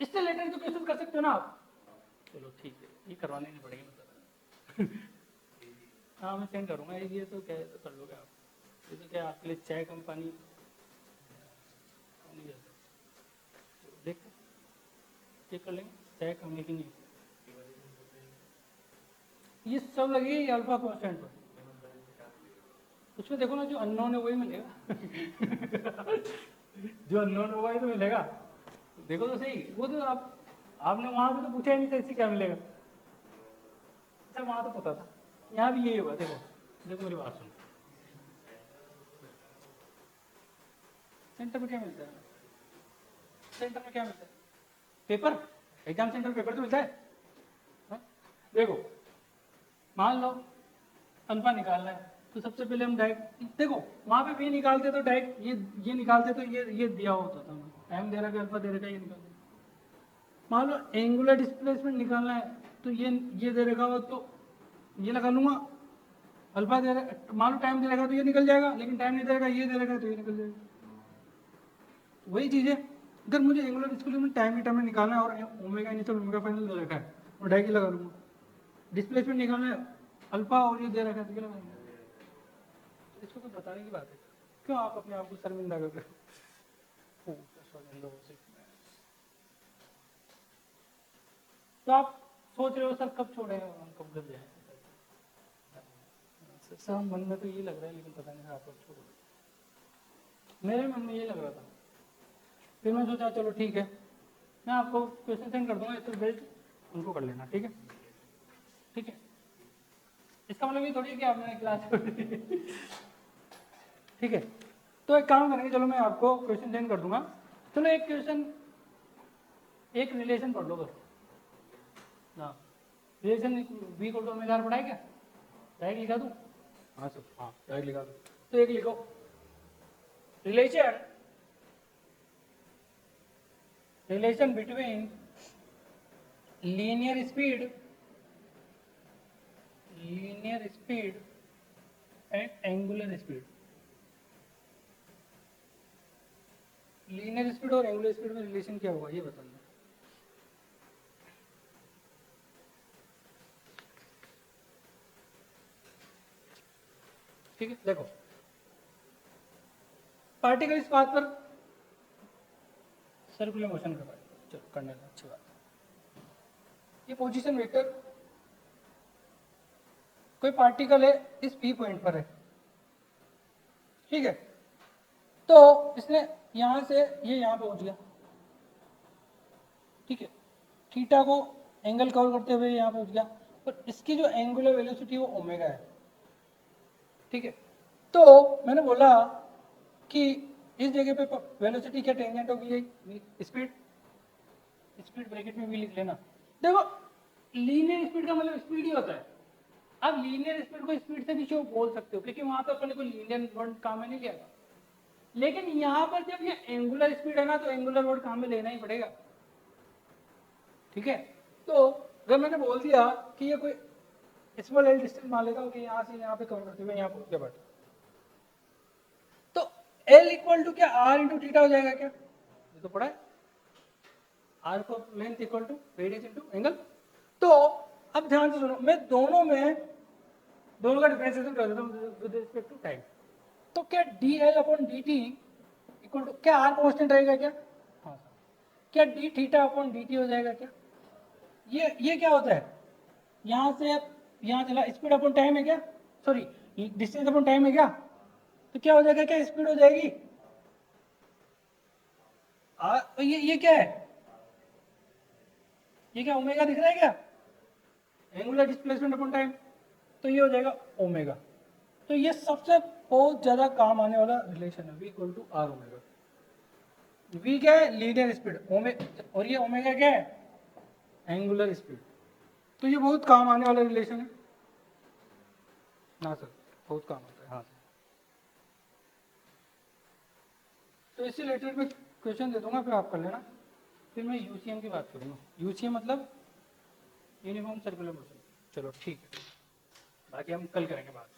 इससे रिलेटेड जो क्वेश्चन कर सकते हो ना आप, चलो ठीक है, ये करवाने नहीं पड़ेगी मतलब हाँ मैं सेंड करूँगा, ये तो क्या है तो कर लोगे आप, ये तो क्या आपके लिए चाय कम पानी देखते चेक कर लेंगे, चाय कम है कि नहीं, ये सब लगेगी अल्फा कांस्टेंट पर, उसमें देखो ना जो अननोन है वही मिलेगा जो अननोन होगा ये तो मिलेगा। देखो तो सही, वो तो आपने वहां से तो पूछा ही नहीं था इससे क्या मिलेगा। अच्छा वहां तो पता था, यहाँ भी यही होगा। देखो देखो मेरी बात सुनो, सेंटर में क्या मिलता है? सेंटर में क्या मिलता है? पेपर। एग्जाम सेंटर पेपर तो मिलता है। हाँ? देखो मान लो अल्फा निकालना है, तो सबसे पहले हम डायरेक्ट देखो वहां पे भी निकालते तो डायरेक्ट ये निकालते तो ये दिया होता था, टाइम दे रखा है, अल्फा दे रखा है, ये निकालते। मान लो एंगुलर डिस्प्लेसमेंट निकालना है, तो ये दे रखा हो तो ये लगा लूंगा। अल्फा दे रखा, मान लो टाइम दे रखा तो ये निकल जाएगा, लेकिन टाइम नहीं दे रखा, ये दे रखा तो ये निकल जाएगा। वही चीज है, अगर मुझे एंगुलर डिस्प्लेसमेंट टाइम के टाइम में निकालना है और ओमेगा इनिशियल ओमेगा फाइनल दे रखा है और डाई की लगा लूंगा। डिस्प्लेसमेंट निकालना है, अल्फा और ये दे रखा है तो ये लगाऊंगा। इसको तो बताने की बात है, क्यों आप अपने आप को शर्मिंदा कर रहे हो? तो आप सोच रहे हो सर कब छोड़े हम, कब जब जाए? सर मन में तो ये लग रहा है, लेकिन पता नहीं आप कब छोड़ोगे। मेरे मन में ये लग रहा था, फिर मैं सोचा चलो ठीक है, मैं आपको क्वेश्चन सेंड कर दूंगा, इसको बेल्ट उनको कर लेना, ठीक है? ठीक है, इसका मतलब ये थोड़ी है कि आपने क्लास छोड़ दी। ठीक है, तो एक काम करेंगे, चलो मैं आपको क्वेश्चन सेंड कर दूंगा। चलो एक क्वेश्चन, एक रिलेशन पढ़ लो बस। हाँ, relation v equal to omega R पढ़ा है क्या? डायरेक्ट लिखा दूं? हाँ सर, हाँ डायरेक्ट लिखा दूं। तो एक लिखो, relation between linear speed and angular speed. Linear speed और एंगुलर स्पीड में रिलेशन क्या होगा ये बताना। ठीक है, देखो पार्टिकल इस बात पर सर्कुलर मोशन कर रहा है, चलो करने का अच्छी बात है। ये पोजीशन वेक्टर, कोई पार्टिकल है इस पी पॉइंट पर है, ठीक है? तो इसने यहां से ये यहां पहुंच गया, ठीक है? थीटा को एंगल कवर करते हुए यहां पहुंच गया, पर इसकी जो एंगुलर वेलोसिटी वो ओमेगा है, ठीक है? तो मैंने बोला कि इस जगह पे वेलोसिटी क्या टेंजेंट होगी, स्पीड, स्पीड ब्रैकेट में भी लिख लेना। देखो लीनियर स्पीड का मतलब स्पीड ही होता है। आप लीनियर स्पीड को स्पीड से भी शो बोल सकते हो, क्योंकि वहां पे अपने को लीनियर वर्ड काम में नहीं लिया था। लेकिन यहाँ पर जब ये एंगुलर स्पीड है ना, तो एंगुलर वर्ड काम में लेना ही पड़ेगा, ठीक है? तो अगर मैंने बोल दिया कि ये कोई स्मॉल एल डिस्टेंस मान लेता हूँ कि यहाँ से यहाँ पे कवर करते हुए यहाँ पहुंच गया, बट तो एल इक्वल टू क्या आर इंटू थीटा हो जाएगा क्या? ये तो पढ़ा है, आर को length equal to radius into angle. तो अब ध्यान से सुनो, मैं दोनों का डिफरेंशिएशन कर देता हूँ विद रिस्पेक्ट टू टाइम। तो क्या D L upon D T equal to क्या आर कांस्टेंट रहेगा क्या? हाँ सर। क्या D theta upon D T हो जाएगा क्या? ये क्या होता है, यहाँ से यहाँ चला, स्पीड अपॉन टाइम है क्या? सॉरी, डिस्टेंस अपॉन टाइम है क्या? तो क्या हो जाएगा, क्या स्पीड हो जाएगी? ये क्या है, ये क्या ओमेगा दिख रहा है क्या? एंगुलर डिस्प्लेसमेंट अपॉन टाइम, तो ये हो जाएगा ओमेगा। तो ये सबसे बहुत ज्यादा काम आने वाला रिलेशन है, v equal to R omega. v क्या है, लीनियर स्पीड, और ये ओमेगा क्या है, एंगुलर स्पीड। तो ये बहुत काम आने वाला रिलेशन है ना सर, बहुत काम आता है। हाँ सर, तो इससे रिलेटेड मैं क्वेश्चन दे दूंगा, फिर आप कर लेना। फिर मैं यूसीएम की बात करूंगा। यूसीएम मतलब यूनिफॉर्म सर्कुलर मोशन। चलो ठीक है, बाकी हम कल करेंगे बात।